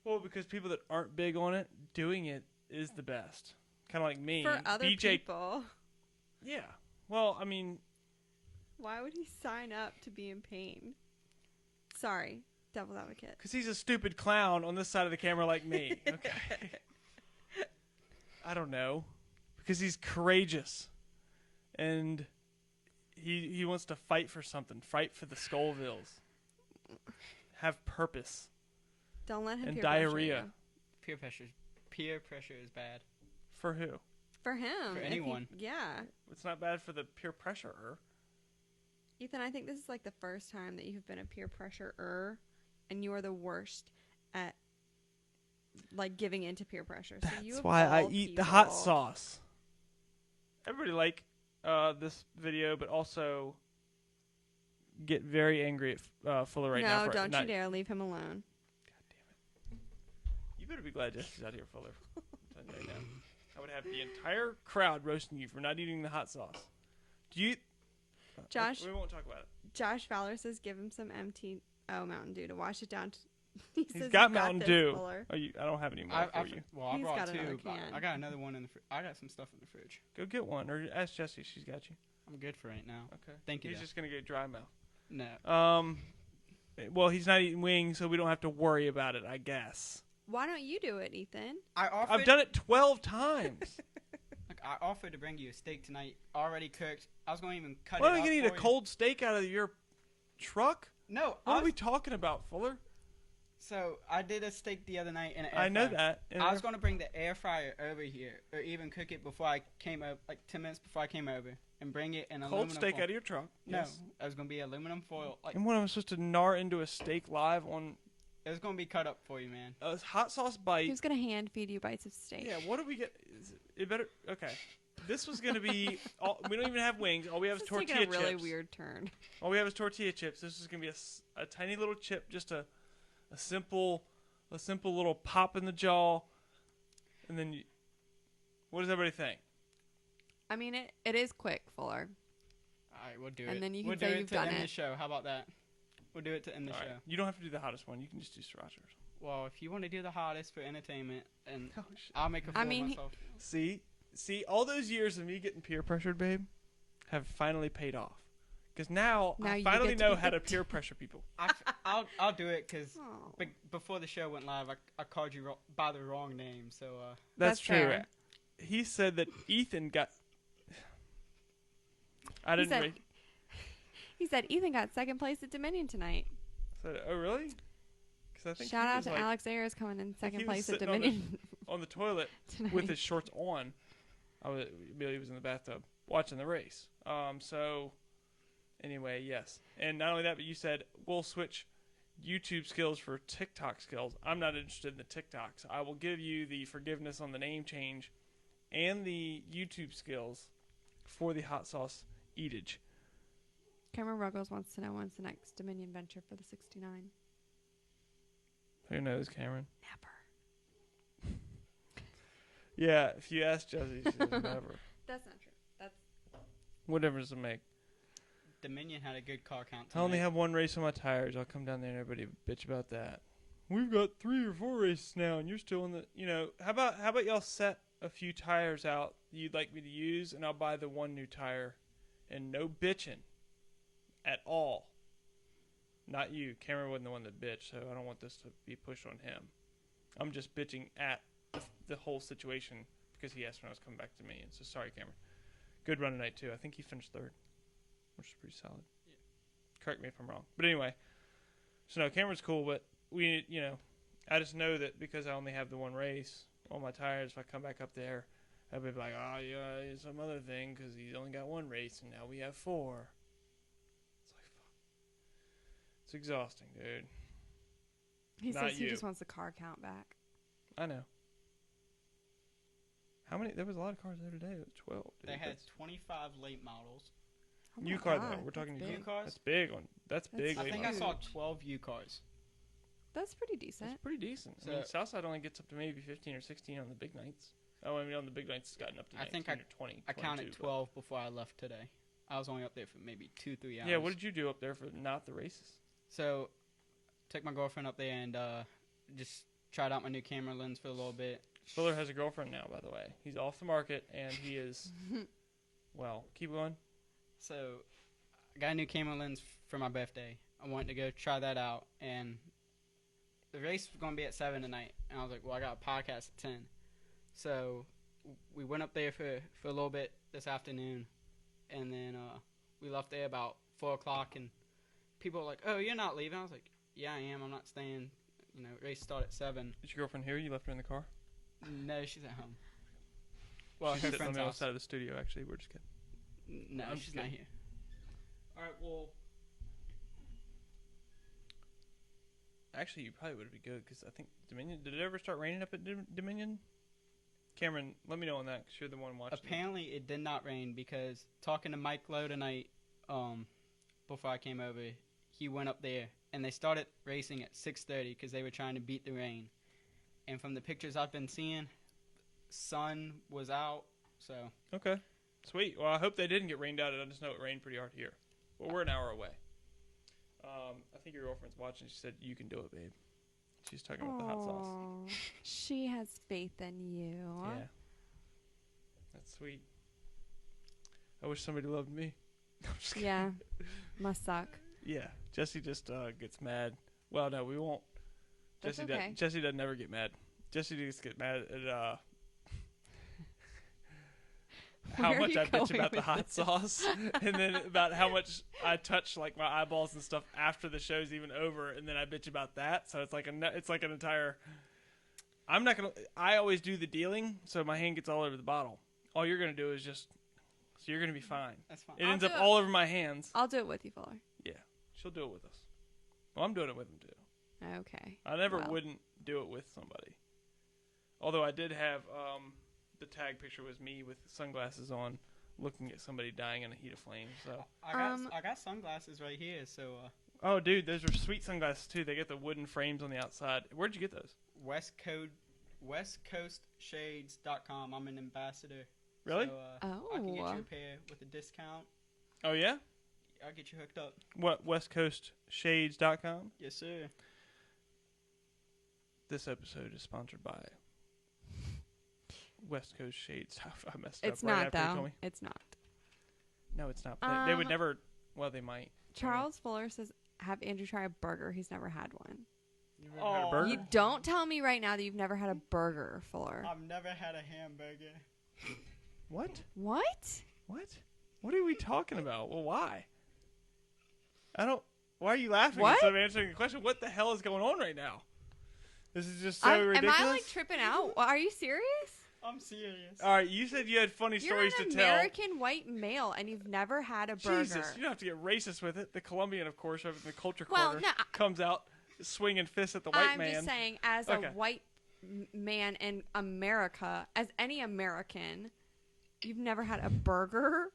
Well, because people that aren't big on it, doing it is the best. Kind of like me. for other BJ, people? Yeah. Well, I mean, Why would he sign up to be in pain? Sorry, devil's advocate. because he's a stupid clown on this side of the camera like me. Okay. I don't know. Because he's courageous. And he wants to fight for something. Fight for the Scovilles. Have purpose. Don't let him And peer pressure diarrhea. you. Peer pressure is bad. For who? For him. For if he- anyone. yeah. It's not bad for the peer pressurer. Ethan, I think this is like the first time that you've been a peer pressurer, and you are the worst at like giving into peer pressure. So you That's of why I all eat the hot people- sauce. Everybody like this video, but also get very angry at Fuller right now. No, for don't not, you dare leave him alone. You better be glad Jesse's out here, Fuller. I'm telling you right now. I would have the entire crowd roasting you for not eating the hot sauce. Do you... Josh- We won't talk about it. Josh Fowler says give him some Mountain Dew to wash it down. He He's says, got "You Mountain this, Dew. Fuller." I don't have any more I for you. I He's brought got 2. another but can. I got another one in the I got some stuff in the fridge. Go get one, or ask Jessie. She's got you. I'm good for right now. Okay. Thank you. He's though. just gonna get dry mouth. No. Well, he's not eating wings, so we don't have to worry about it, I guess. Why don't you do it, Ethan? I've done it 12 times. Like, I offered to bring you a steak tonight, already cooked. I was going to even cut Why it don't up you eat a for you. cold steak out of your truck? No, What are we talking about, Fuller? So I did a steak the other night in an air I know fryer. that. I was going to bring the air fryer over here, or even cook it before I came over, like 10 minutes before I came over, and bring it in cold aluminum steak foil. out of your truck. No, Yes. it was going to be aluminum foil. Like, And what, I'm supposed to gnar into a steak live on it was going to be cut up for you, man. a hot sauce bite? Who's gonna hand feed you bites of steak? Yeah, what do we get? It better. Okay. This was going to be. We don't even have wings. All we have This is is tortilla taking a really chips. weird turn. All we have is tortilla chips. This is going to be a tiny little chip, just a simple little pop in the jaw. And then what does everybody think? I mean, it is quick, Fuller. All right, we'll do it. And then you can we'll say do it you've to done end it. the show. How about that? We'll do it to end the All show. right. You don't have to do the hottest one. You can just do sriracha. Well, if you want to do the hottest for entertainment, and Oh, shit. I'll make a fool I mean, of myself. See, all those years of me getting peer pressured, babe, have finally paid off. Because now Now I you finally get to know be how the to peer pressure people. I'll do it because Oh. before the show went live, I called you by the wrong name. So That's That's true. fair. He said that Ethan got. I He didn't. said, He said Ethan got second place at Dominion tonight. So, oh, really? I think Shout out to Alex Ayers coming in second place at sitting Dominion. on the toilet tonight. with his shorts on. Billy was in the bathtub watching the race. So, anyway, yes. And not only that, but you said we'll switch YouTube skills for TikTok skills. I'm not interested in the TikToks. I will give you the forgiveness on the name change and the YouTube skills for the hot sauce eatage. Cameron Ruggles wants to know when's the next Dominion venture for the 69. Who knows, Cameron? Never. Yeah, if you ask Jessie, she says never. That's not true. That's What difference does it make? Dominion had a good car count I only tonight. have one race on my tires. I'll come down there and everybody bitch about that. We've got 3 or 4 races now, and you're still in the. How about y'all set a few tires out you'd like me to use, and I'll buy the one new tire, and no bitching at all. Not you. Cameron wasn't the one that bitched, so I don't want this to be pushed on him. I'm just bitching at the whole situation because he asked when I was coming back to me. And so sorry, Cameron. Good run tonight too. I think he finished 3rd, which is pretty solid. Yeah. Correct me if I'm wrong. But anyway, so no, Cameron's cool, but I just know that because I only have the one race on my tires, if I come back up there, I'll be like, oh yeah, it's some other thing because he's only got one race and now we have 4. It's like, fuck. It's exhausting, dude. He Not says he you. just wants the car count back. I know. How many? There was a lot of cars there today. It was 12. Dude. They had 25 late models. Oh New my car God, though. We're talking that's new big. cars? That's big on. That's That's big. I late think I models. saw Huge. 12 U cars. That's pretty decent. That's pretty decent. I So- mean, Southside only gets up to maybe 15 or 16 on the big nights. Oh, I mean, on the big nights, it's gotten up to I 19 think or 20. I counted 22, 12 before I left today. I was only up there for maybe 2-3 hours. Yeah, what did you do up there for not the races? So, took my girlfriend up there and just tried out my new camera lens for a little bit. Spiller has a girlfriend now, by the way. He's off the market, and he is, well, keep going. So, I got a new camera lens for my birthday. I wanted to go try that out, and the race was going to be at 7 tonight. And I was like, well, I got a podcast at 10. So, we went up there for a little bit this afternoon, and then we left there about 4 o'clock, and people were like, oh, you're not leaving? I was like, yeah, I am. I'm not staying. Race start at 7. Is your girlfriend here? You left her in the car? No, she's at home. Well, She's her sitting on friend's the other house. side of the studio, actually. We're just kidding. No, I'm she's just not kidding. here. All right, well, actually, you probably would be good because I think Dominion. Did it ever start raining up at Dominion? Cameron, let me know on that because you're the one watching. Apparently, it did not rain because talking to Mike Lowe tonight, before I came over, he went up there and they started racing at 6:30 because they were trying to beat the rain. And from the pictures I've been seeing, sun was out, so Okay, sweet. Well, I hope they didn't get rained out. I just know it rained pretty hard here. Well, we're an hour away. I think your girlfriend's watching. She said, you can do it, babe. She's talking about the hot sauce. Aw, she has faith in you. Yeah. That's sweet. I wish somebody loved me. I'm just kidding. Yeah. Must suck. Yeah. Jesse just gets mad. Well, no, we won't. That's Jesse okay. Jesse doesn't ever get mad. Jesse just get mad at how Where are much you I bitch going about the with hot this? sauce, and then about how much I touch like my eyeballs and stuff after the show's even over, and then I bitch about that. So it's like an entire. I'm not gonna. I always do the dealing, so my hand gets all over the bottle. All you're gonna do is just. So you're gonna be fine. that's fine. It I'll ends do up it. all over my hands. I'll do it with you, Fuller. Yeah, she'll do it with us. Well, I'm doing it with him too. Okay. I never Well. wouldn't do it with somebody. Although I did have the tag picture was me with sunglasses on, looking at somebody dying in a heat of flames. So, I got sunglasses right here, so oh dude, those are sweet sunglasses too. They get the wooden frames on the outside. Where'd you get those? westcoastshades.com. I'm an ambassador. Really? So, I can get you Oh. a pair with a discount. Oh yeah. I'll get you hooked up. What? WestCoastShades.com. Yes, sir. This episode is sponsored by West Coast Shades. I messed It's up right not, after you told though. me. It's not. No, it's not. They would Um, never. Well, they might. Charles Fuller says, have Andrew try a burger. He's never had one. You've never had a Oh. burger? You don't tell me right now that you've never had a burger, Fuller. I've never had a hamburger. What? What? What? What are we talking about? Well, why? I don't. Why are you laughing What? instead of answering the question? What the hell is going on right now? This is just so ridiculous. Am I like tripping out? Are you serious? I'm serious. All right, you said you had funny stories to You're an tell. American white male, and you've never had a burger. Jesus, you don't have to get racist with it. The Colombian, of course, over in the culture Well, corner, no, comes out swinging fists at the white man. I'm just saying, as Okay. a white man in America, as any American, you've never had a burger?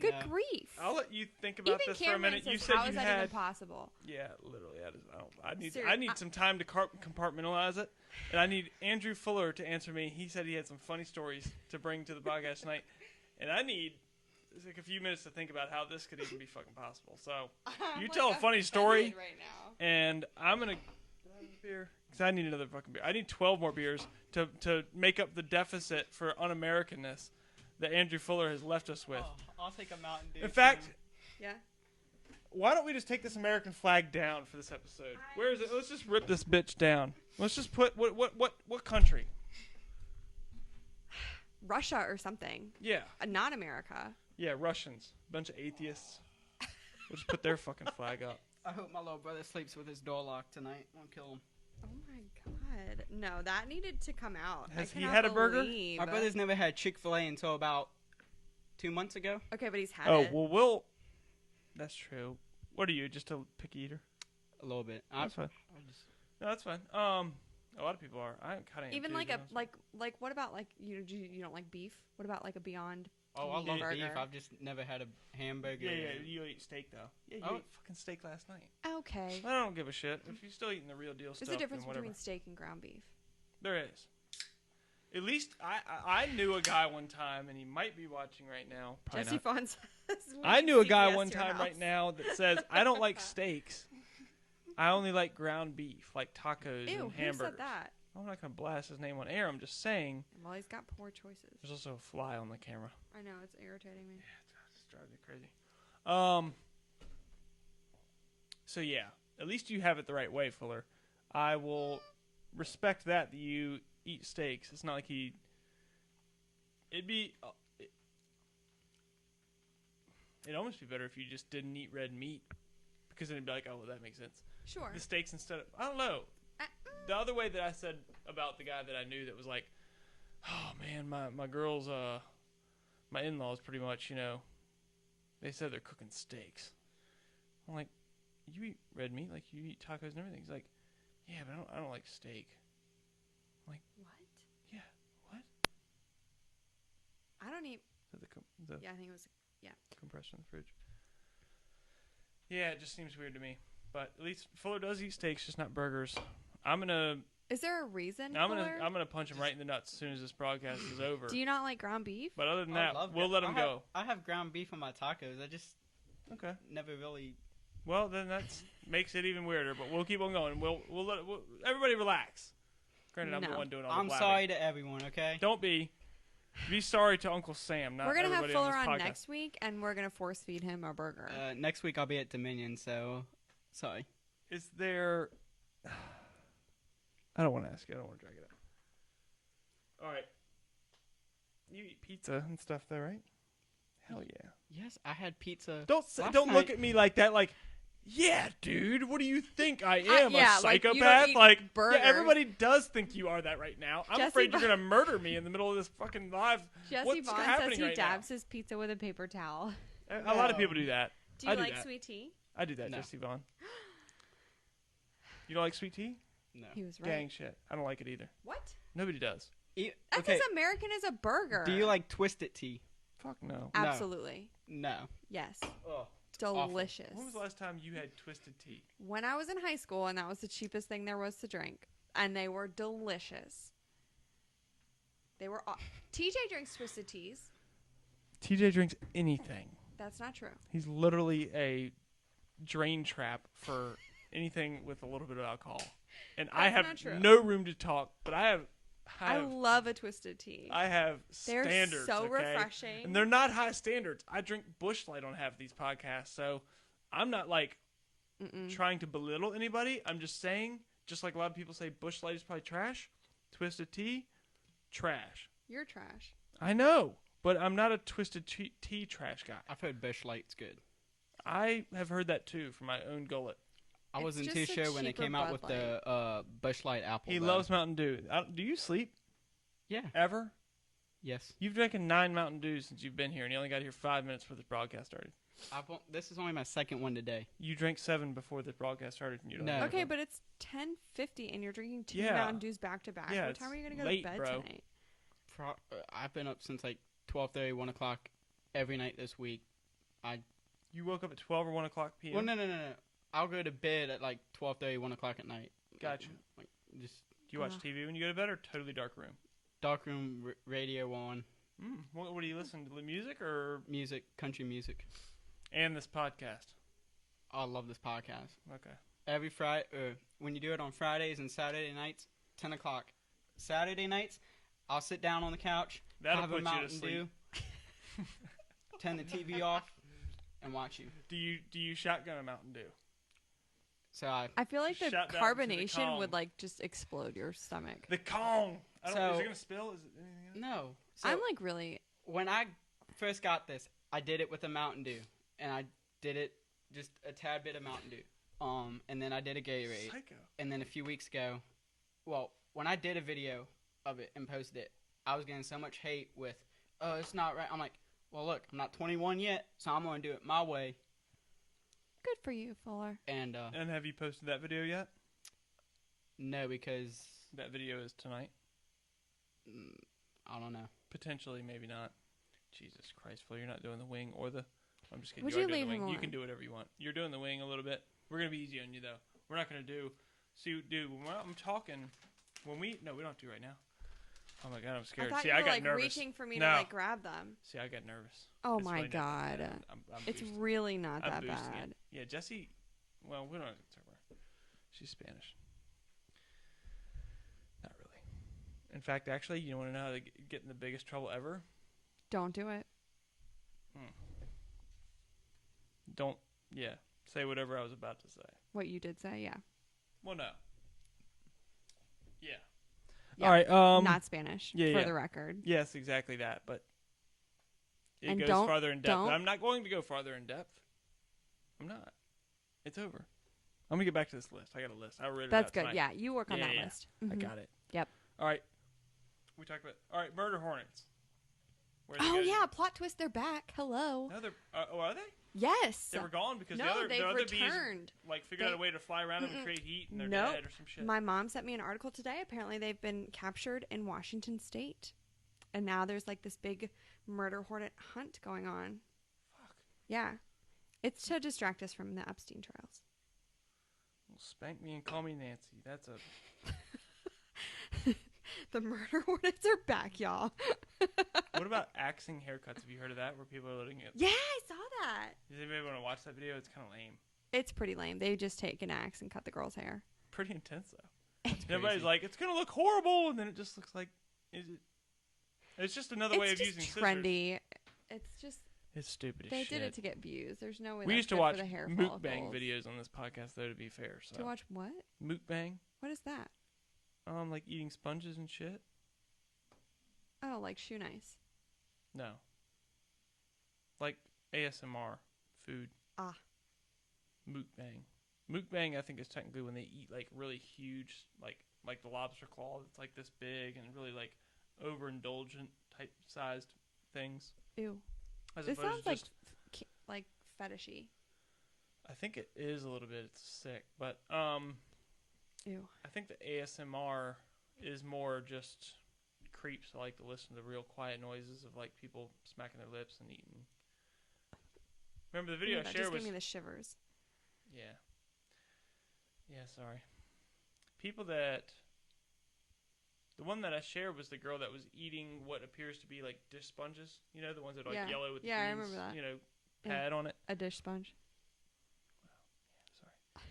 Good No. grief. I'll let you think about Even this for a Cameron minute. says, You said how you is that had. even possible? Yeah, literally. I need Seriously, some time to compartmentalize it, and I need Andrew Fuller to answer me. He said he had some funny stories to bring to the podcast tonight, and I need like a few minutes to think about how this could even be fucking possible. So you tell a funny story, right now. and I'm gonna have a beer because I need another fucking beer. I need 12 more beers to make up the deficit for un-Americanness that Andrew Fuller has left us with. Oh, I'll take a Mountain Dew. In fact. Yeah. Why don't we just take this American flag down for this episode? Where is it? Let's just rip this bitch down. Let's just put what country? Russia or something. Yeah, Not America. yeah, Russians, bunch of atheists. We'll just put their fucking flag up. I hope my little brother sleeps with his door locked tonight. I'll kill him. Oh my god. No, that needed to come out. Has I he cannot had a burger? believe- My brother's never had Chick-fil-A until about 2 months ago. Okay, but he's had Oh it. well, that's true. What are you? Just a picky eater? A little bit. That's fine. I just, No, that's fine. A lot of people are. I kind of Even too, like to a be honest. like what about like you don't like beef? What about like a Beyond? I love Meat beef. burger? I've just never had a hamburger. Yeah, you eat steak though. Yeah, you Oh. ate fucking steak last night. Okay. I don't give a shit if you're still eating the real deal stuff. There's a difference then whatever. between steak and ground beef. There is. At least I knew a guy one time, and he might be watching right now. Probably Jesse not. Fawn says. I knew a guy CPS one to your time right house. now that says, I don't like steaks. I only like ground beef, like tacos Ew, and who hamburgers. said that? I'm not going to blast his name on air. I'm just saying Well, he's got poor choices. there's also a fly on the camera. I know, it's irritating me. It's driving me crazy. So, yeah, at least you have it the right way, Fuller. I will respect that you eat steaks. It's not like it'd be... It'd almost be better if you just didn't eat red meat. Because then it'd be like, oh, well, that makes sense. Sure. The steaks instead of... I don't know. The other way that I said about the guy that I knew that was like, oh, man, my girls, my in-laws pretty much, they said they're cooking steaks. I'm like, you eat red meat? Like, you eat tacos and everything? He's like, yeah, but I don't like steak. I'm like, What? yeah, what? I don't even. Is that the Yeah, I think it was. compressor in the fridge? Yeah, it just seems weird to me. But at least Fuller does eat steaks, just not burgers. Is there a reason? I'm Fuller? gonna punch him right in the nuts as soon as this broadcast is over. Do you not like ground beef? But other than I that, love we'll let him I have- go. I have ground beef on my tacos. I just Okay. never really. Well, then that makes it even weirder. But we'll keep on going. We'll everybody relax. Granted, I'm the No. one doing all I'm the blabbing. sorry to everyone. Okay. Don't be. Be sorry to Uncle Sam. Not We're gonna have everybody Fuller on, on this podcast. next week, and we're gonna force feed him a burger. Next week I'll be at Dominion, so sorry. Is there? I don't want to ask you. I don't want to drag it out. All right. You eat pizza and stuff, though, right? Hell yeah. Yes, I had pizza. Don't last look night. at me like that. Like, yeah, dude. What do you think I am? yeah, a like, you don't psychopath? eat Like, burgers. yeah, everybody does think you are that right now. I'm Jesse afraid you're Vaughn- gonna murder me in the middle of this fucking live. Jesse What's Vaughn says happening he right dabs his pizza with a paper towel. now? A lot of people do that. Do you I do like that. sweet tea? I do that, No. Jesse Vaughn. You don't like sweet tea? No. He was right. Gang shit. I don't like it either. What? Nobody does. That's Okay. as American as a burger. Do you like Twisted Tea? Fuck no. Absolutely. No. Yes. Oh. Delicious. When was the last time you had twisted tea? When I was in high school, and that was the cheapest thing there was to drink, and they were delicious. They were. TJ drinks twisted teas. TJ drinks anything. That's not true. He's literally a drain trap for anything with a little bit of alcohol. And I That's not have true. no room to talk, but I I love a twisted tea. have They're standards. so okay? refreshing. And they're not high standards. I drink Busch Light on half of these podcasts, so I'm not like trying to belittle anybody. I'm just saying, just like a lot of people say Busch Light is probably trash, twisted tea, trash. You're trash. I know, but I'm not a twisted tea trash guy. I've heard Busch Light's good. I have heard that too from my own gullet. I wasn't It's too just a sure when they cheaper came out Bud with Light. the Busch Light apple. He though. loves Mountain Dew. Do you sleep Yeah. ever? Yes. You've drinking 9 Mountain Dews since you've been here, and you only got here 5 minutes before the broadcast started. This is only my second one today. You drank 7 before the broadcast started, and you don't. No. have Okay, one. but it's 10:50 and you're drinking 2 Yeah. Mountain Dews back to back. Yeah, What time are you gonna go late, to bed bro. tonight? I've been up since like 12:30, 1 o'clock every night this week. You woke up at 12 or 1 o'clock p.m. Well, no. I'll go to bed at like 12:30, 1 o'clock at night. Gotcha. Like just Do you watch TV when you go to bed, or totally dark room? dark room radio on, What do you listen to? Music or music, country music. and this podcast? I love this podcast. Okay. Every Friday, when you do it on Fridays and Saturday nights, 10 o'clock. Saturday nights, I'll sit down on the couch, That'll have put a you to Mountain Dew, sleep. turn the TV off, and watch you. Do you shotgun a Mountain Dew? So I feel like the Shut down to the carbonation Kong. would like just explode your stomach. The Kong. Is So- it gonna spill? Is it anything else? no. So I'm like really. when I first got this, I did it with a Mountain Dew, and I did it just a tad bit of Mountain Dew. And then I did a Gatorade, Psycho. and then a few weeks ago, well, when I did a video of it and posted it, I was getting so much hate with, "Oh, it's not right." I'm like, "Well, look, I'm not 21 yet, so I'm gonna do it my way." Good for you, Fuller. And And have you posted that video yet? no, because That video is tonight. I don't know. Potentially, maybe not. Jesus Christ, Phil, you're not doing the wing or the. I'm just kidding. Would you are you doing leave the him wing. You alone? can do whatever you want. You're doing the wing a little bit. We're gonna be easy on you though. We're not gonna do. See, dude, when I'm talking, we don't have to right now. Oh my god, I'm I scared. thought See, you I were got like nervous. reaching for me No. to like grab them. See, I got nervous. Oh It's my really not- god. yeah, I'm It's boosting. really not I'm that boosting bad. it. Yeah, Jessie. Well, we don't have to talk about her. She's Spanish. Not really. In fact, actually, you want to know how to get in the biggest trouble ever? Don't do it. Don't. Yeah. Say whatever I was about to say. What you did say, yeah. Well, no. Yeah. Yeah. All right. Not Spanish, yeah, for yeah. the record. Yes, exactly that. But it And goes don't- farther in depth. don't- I'm not going to go farther in depth. I'm not. It's over. I'm gonna get back to this list. I got a list. I read it That's out good. tonight. Yeah, you work on Yeah, that yeah. list. I Mhm. got it. Yep. All right. We talked about. All right, murder hornets. Where they Oh go- yeah, plot twist. They're back. Hello. No, they're. Oh, are they? Yes. They were gone because No, the they've other bees returned. like figured out a way to fly around them and create heat, and they're Nope. dead or some shit. My mom sent me an article today. Apparently, they've been captured in Washington State, and now there's like this big murder hornet hunt going on. Fuck. Yeah, it's to distract us from the Epstein trials. Well, spank me and call me Nancy. That's a. The murder hornets are back, y'all. What about axing haircuts? Have you heard of that? Where people are letting it. Yeah, I saw that. Does anybody want to watch that video? It's kind of lame. It's pretty lame. They just take an axe and cut the girl's hair. Pretty intense though. It's Everybody's crazy. like, it's gonna look horrible, and then it just looks like. Is it? It's just another way of It's using just scissors. trendy. It's just It's stupid as they shit. did it to get views. There's no way. We that's used to good watch for the hair mukbang follicles. videos on this podcast, though. To be fair, so To watch what? mukbang, What is that? like eating sponges and shit. Oh, like shoe nice. No. Like ASMR food. Ah. Mukbang. Mukbang, I think, is technically when they eat like really huge, like the lobster claw that's like this big and really like overindulgent type sized things. Ew. As This opposed sounds to like just, like fetishy. I think it is a little bit sick, but Ew. I think the ASMR is more just creeps that like to listen to the real quiet noises of like people smacking their lips and eating. Remember the video I that shared just was gave me the shivers. yeah. Yeah, sorry. People that the one that I shared was the girl that was eating what appears to be like dish sponges. You know, the ones that are like Yeah. yellow with the Yeah, I greens, remember that. you know, Yeah. pad on it. A dish sponge. Sorry.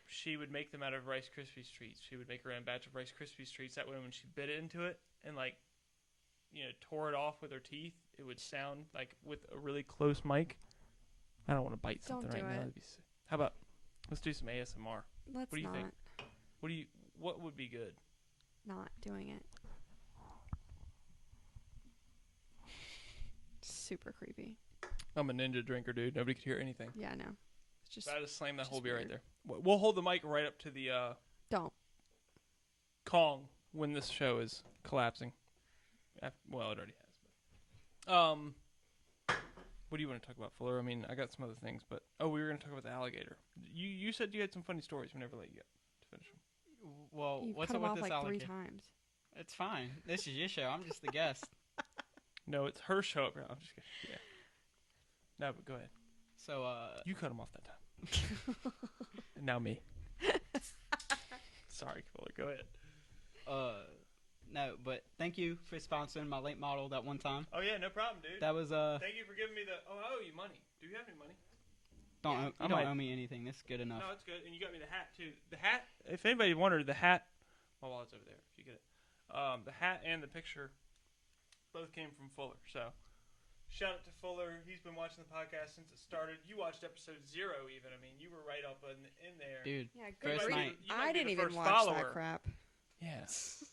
She would make them out of Rice Krispie treats. She would make her own batch of Rice Krispie treats. That way, when she bit into it and like, tore it off with her teeth, it would sound like with a really close mic. I don't want to bite something Don't right do now. it. That'd be sick. How about let's do some ASMR? Let's What do you not. think? What would be good? Not doing it. Super creepy. I'm a ninja drinker, dude. Nobody could hear anything. Yeah, no. It's just. So I just slammed that just whole beer right weird. there. We'll hold the mic right up to the Don't. Kong when this show is collapsing. Well, it already has. What do you want to talk about, Fuller? I mean, I got some other things, but we were going to talk about the alligator. You said you had some funny stories. We never let you get to finish them. Well, You what's cut up him with off this like alligator? 3 times. It's fine. This is your show. I'm just the guest. No, it's her show up here. I'm just kidding. Yeah. No, but go ahead. So, You cut him off that time. And now me. Sorry, Fuller. Go ahead. no, but thank you for sponsoring my late model that one time. Oh, yeah, no problem, dude. That was, Thank you for giving me the... Oh, I owe you money. Do you have any money? you don't owe me anything. That's good enough. No, it's good. And you got me the hat, too. The hat, if anybody wondered, the hat... My wallet's over there, if you get it. The hat and the picture both came from Fuller, so... Shout out to Fuller. He's been watching the podcast since it started. You watched episode 0 even. I mean, you were right up in there. Dude, Yeah, good First grief. night. You might I be didn't the even first watch follower. that crap. Yeah.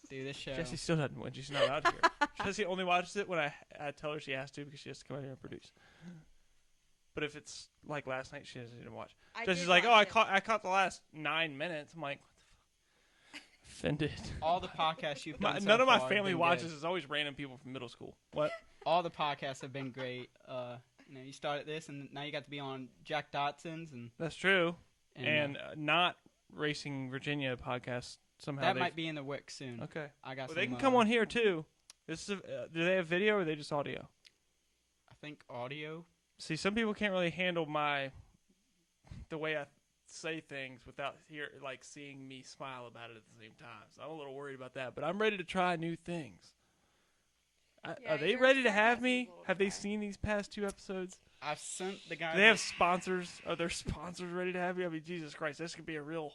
dude, this show. Jesse still doesn't win. She's not allowed here. Jesse only watches it when I tell her she has to because she has to come out here and produce. But if it's like last night, she doesn't even watch. Jesse's like, I caught the last 9 minutes. I'm like, what the fuck? Offended. All the podcasts you've done None so of my far have family been watches. good. It's always random people from middle school. What? All the podcasts have been great. You started this, and now you got to be on Jack Dotson's, and That's true. And not Racing Virginia podcast. Somehow that might be in the works soon. Okay. I got. Well, some, they can come on here too. This is. Do they have video or are they just audio? I think audio. See, some people can't really handle the way I say things without seeing me smile about it at the same time. So I'm a little worried about that. But I'm ready to try new things. Are they your ready to sarcasm have is me? a little Have they dry. seen these past 2 episodes? I've sent the guy. Do they have sponsors? Are there sponsors ready to have me? I mean, Jesus Christ, this could be a real...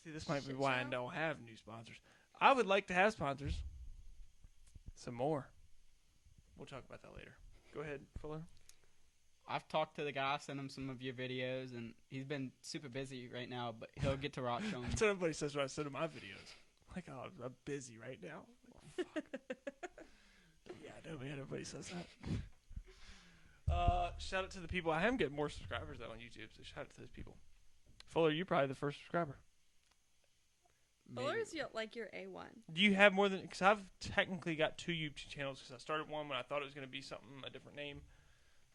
See, this might be Shit why I show? don't have new sponsors. I would like to have sponsors. Some more. We'll talk about that later. Go ahead, Fuller. I've talked to the guy, sent him some of your videos, and he's been super busy right now, but he'll get to rock show 'em. That's what everybody says when I send them my videos. Like, oh, I'm busy right now. Oh, fuck. Yeah, I know, man. Everybody says that. Shout out to the people. I am getting more subscribers, though, on YouTube, so shout out to those people. Fuller, you're probably the first subscriber. Fuller's like your A1. Do you have more than... Because I've technically got 2 YouTube channels because I started one when I thought it was going to be a different name.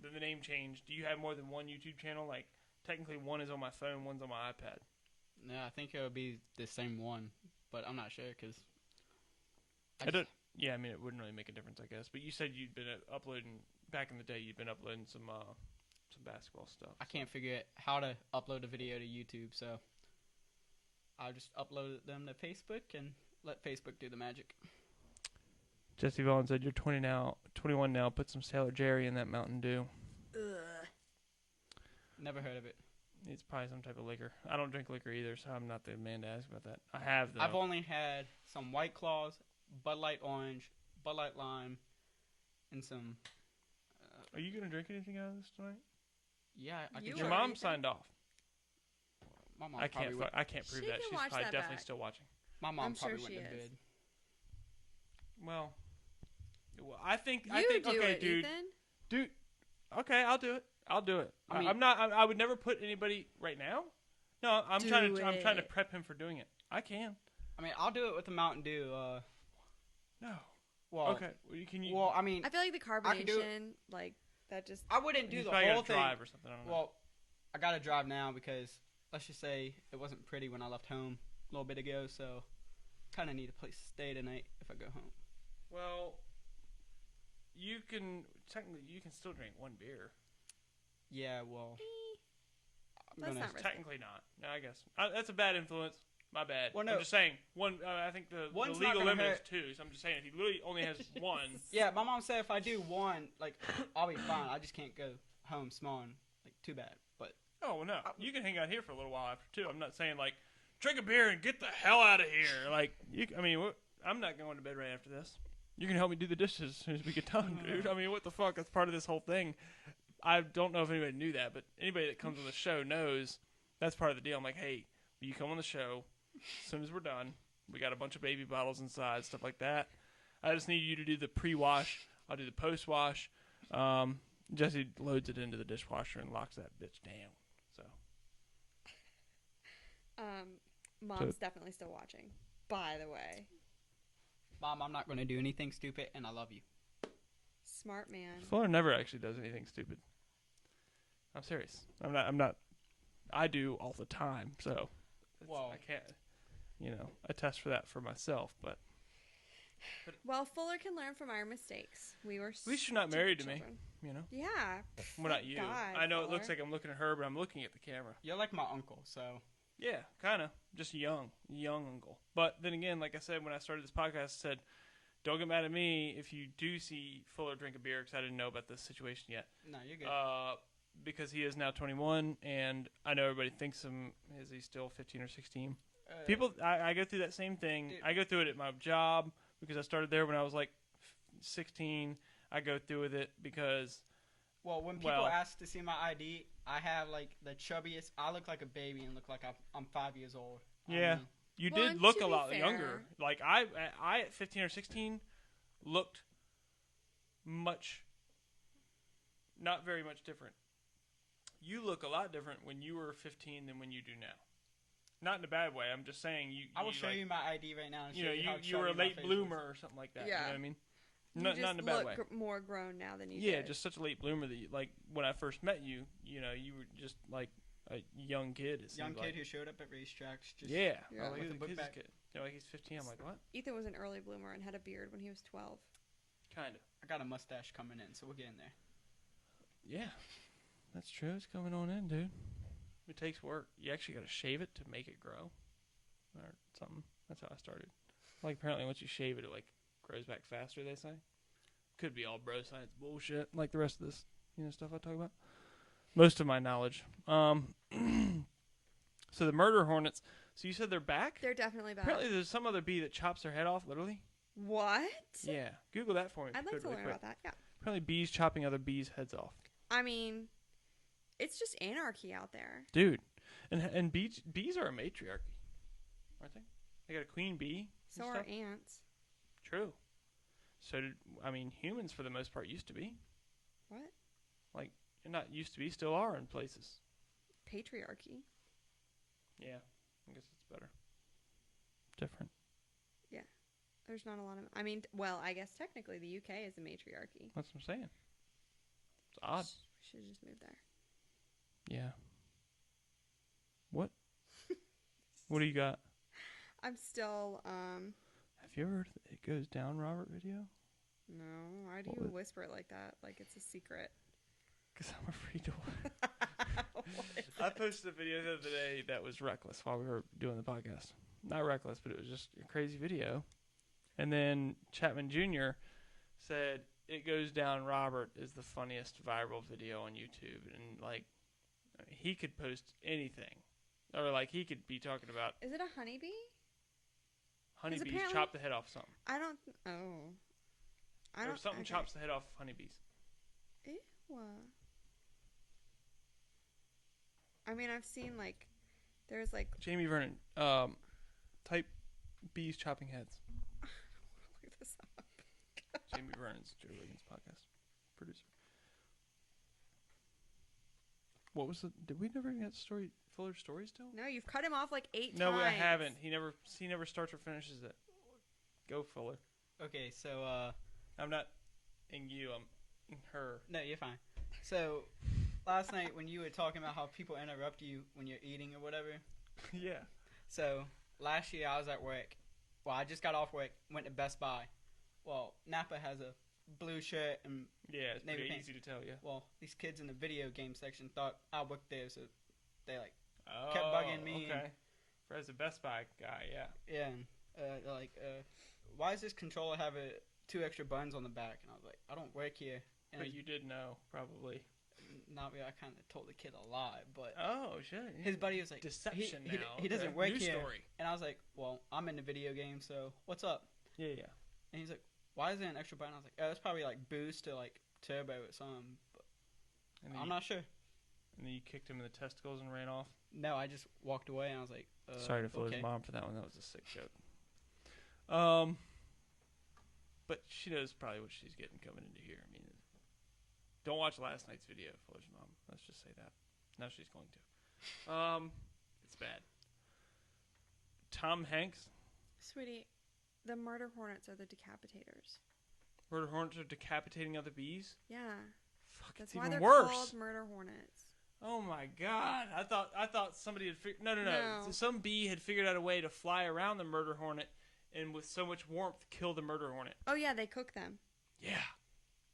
Then the name changed. Do you have more than one YouTube channel? Like, technically one is on my phone, one's on my iPad. No, I think it would be the same one, but I'm not sure because. Yeah, I mean, it wouldn't really make a difference, I guess. But you said you'd been uploading... Back in the day, you'd been uploading some basketball stuff. I can't figure out how to upload a video to YouTube, so I'll just upload them to Facebook and let Facebook do the magic. Jesse Vaughn said, "You're 21 now. Put some Sailor Jerry in that Mountain Dew." Ugh. Never heard of it. It's probably some type of liquor. I don't drink liquor either, so I'm not the man to ask about that. I have though. I've only had some White Claws, Bud Light Orange, Bud Light Lime, and some. Are you gonna drink anything out of this tonight? Yeah, I You can. Your or mom anything? signed off. My mom I probably can't. would. I can't prove She that. can She's watch probably that definitely back. still watching. My mom I'm sure probably she went to is. bed. Well, I think. You I think. do Okay, it, dude. Ethan. Dude. Okay, I'll do it. I'll do it. I mean- I'm not. I would never put anybody right now. No, I'm Do trying to. I'm trying to it. prep him for doing it. I can. I mean, I'll do it with the Mountain Dew. No. Well, Okay. Well, can you? Well, I mean, I feel like the can do it. carbonation, like that, just. I wouldn't do you the probably whole gotta thing. drive or something. I don't know. Well, I gotta drive now because let's just say it wasn't pretty when I left home a little bit ago, so kind of need a place to stay tonight if I go home. Well, you can still drink one beer. Yeah, well, I'm That's gonna. not Technically not. No, I guess that's a bad influence. My bad. Well, no. I'm just saying one. I think the One's not legal gonna limit is hurt. 2. So I'm just saying if he literally only has one. Yeah, my mom said if I do one, like, I'll be fine. I just can't go home smelling like too bad. But Oh well, no. You can hang out here for a little while after too. I'm not saying like drink a beer and get the hell out of here. Like I mean, I'm not going to bed right after this. You can help me do the dishes as soon as we get done, dude. I mean, what the fuck? That's part of this whole thing. I don't know if anybody knew that, but anybody that comes on the show knows that's part of the deal. I'm like, hey, will you come on the show as soon as we're done? We got a bunch of baby bottles inside, stuff like that. I just need you to do the pre-wash. I'll do the post-wash. Jesse loads it into the dishwasher and locks that bitch down. So. Mom's definitely still watching, by the way. Mom, I'm not going to do anything stupid, and I love you. Smart man. Fuller never actually does anything stupid. I'm serious. I'm not. I do all the time, so Well, I can't, attest for that for myself. But Well, Fuller can learn from our mistakes. We were. at least you're not married to me. Yeah. Well, not you. God, I know Fuller. it looks like I'm looking at her, but I'm looking at the camera. you're like my uncle, so. Yeah, kind of. Just young uncle. But then again, like I said, when I started this podcast, I said, don't get mad at me if you do see Fuller drink a beer, because I didn't know about this situation yet. No, you're good. Because he is now 21, and I know everybody thinks him, is he still 15 or 16? People, I go through that same thing. Dude. I go through it at my job, because I started there when I was like 16. I go through with it because... Well, when people ask to see my ID, I have like the chubbiest. I look like a baby and look like I'm 5 years old. Yeah, you Well, did look to a be lot fair- younger. Like I at 15 or 16 looked not very much different. You look a lot different when you were 15 than when you do now. Not in a bad way. I'm just saying you. I will show you my ID right now. And show You were a late bloomer or something like that. Yeah. You know what I mean? You Not just in a bad way. look more grown now than you Yeah, did. just such a late bloomer that you, like when I first met you, you were just like a young kid. It young seemed kid like. who showed up at racetracks. Just Yeah. Yeah. I was like, With who a book the kid's bag. this kid? They're like, he's 15. I'm like, what? Ethan was an early bloomer and had a beard when he was 12. Kind of. I got a mustache coming in, so we're getting there. Yeah, that's true. It's coming on in, dude. It takes work. You actually got to shave it to make it grow, or something. That's how I started. Like apparently, once you shave it, it like grows back faster. They say. Could be all bro science bullshit, like the rest of this, stuff I talk about. Most of my knowledge. So the murder hornets. So you said they're back? They're definitely back. Apparently, there's some other bee that chops their head off, literally. What? Yeah, Google that for me. I'd like to learn about that. Yeah. Apparently, bees chopping other bees' heads off. I mean, it's just anarchy out there. Dude, and bees are a matriarchy, aren't they? They got a queen bee. So and are stuff. ants. True. So humans for the most part used to be. What? Like, not used to be, still are in places. Patriarchy. Yeah, I guess it's better. Different. Yeah. There's not a lot of... I guess technically the UK is a matriarchy. That's what I'm saying. It's odd. We should just move there. Yeah. What? What do you got? I'm still, Have you ever heard of the It Goes Down Robert video? No. Why do What you was- whisper it like that? Like it's a secret. Because I'm afraid to I posted a video the other day that was reckless while we were doing the podcast. Not reckless, but it was just a crazy video. And then Chapman Jr. said, It Goes Down Robert is the funniest viral video on YouTube. And, like, he could post anything. Or, like, he could be talking about Is it a honeybee? honeybees apparently- chop the head off something. I don't... Oh. I don't... Or something okay. chops the head off of honeybees. Ew. I've seen, like... There's, like... Jamie Vernon, type bees chopping heads. Look this up. Jamie Vernon's Joe Rogan's podcast producer. What was the? Did we never get Fuller story still? No, you've cut him off like 8 No, times. I haven't. He never starts or finishes it. Go Fuller. Okay, so I'm not in you. I'm in her. no, you're fine. So last night when you were talking about how people interrupt you when you're eating or whatever. Yeah. So last year I was at work. Well, I just got off work, went to Best Buy. Well, Napa has a blue shirt and Yeah, it's Navy pretty pants. easy to tell. Yeah. well, these kids in the video game section thought I worked there, so they like kept bugging me. Okay. Fred's a Best Buy guy. Yeah. Yeah, and they're like, why does this controller have 2 extra buttons on the back? And I was like, I don't work here. And But you did know probably. not really, I kind of told the kid a lie, but Oh shit. his buddy was like, Deception he, now. he doesn't Okay. work New here. story. And I was like, well, I'm in the video game, so what's up? Yeah, yeah. And he's like, why is there an extra button? I was like, oh, it's probably like boost or like turbo or something. But And then I'm you, not sure. And then you kicked him in the testicles and ran off. No, I just walked away and I was like, Sorry to Fuller's okay. mom for that one. That was a sick joke. But she knows probably what she's getting coming into here. I mean, Don't watch last night's video, Fuller's mom. Let's just say that. Now she's going to. It's bad. Tom Hanks. Sweetie, the murder hornets are the decapitators. Murder hornets are decapitating other bees? Yeah. Fuck, That's it's why even they're worse. called murder hornets. Oh my god. I thought somebody had figured... No. No. So some bee had figured out a way to fly around the murder hornet and with so much warmth kill the murder hornet. Oh, yeah, they cook them. Yeah.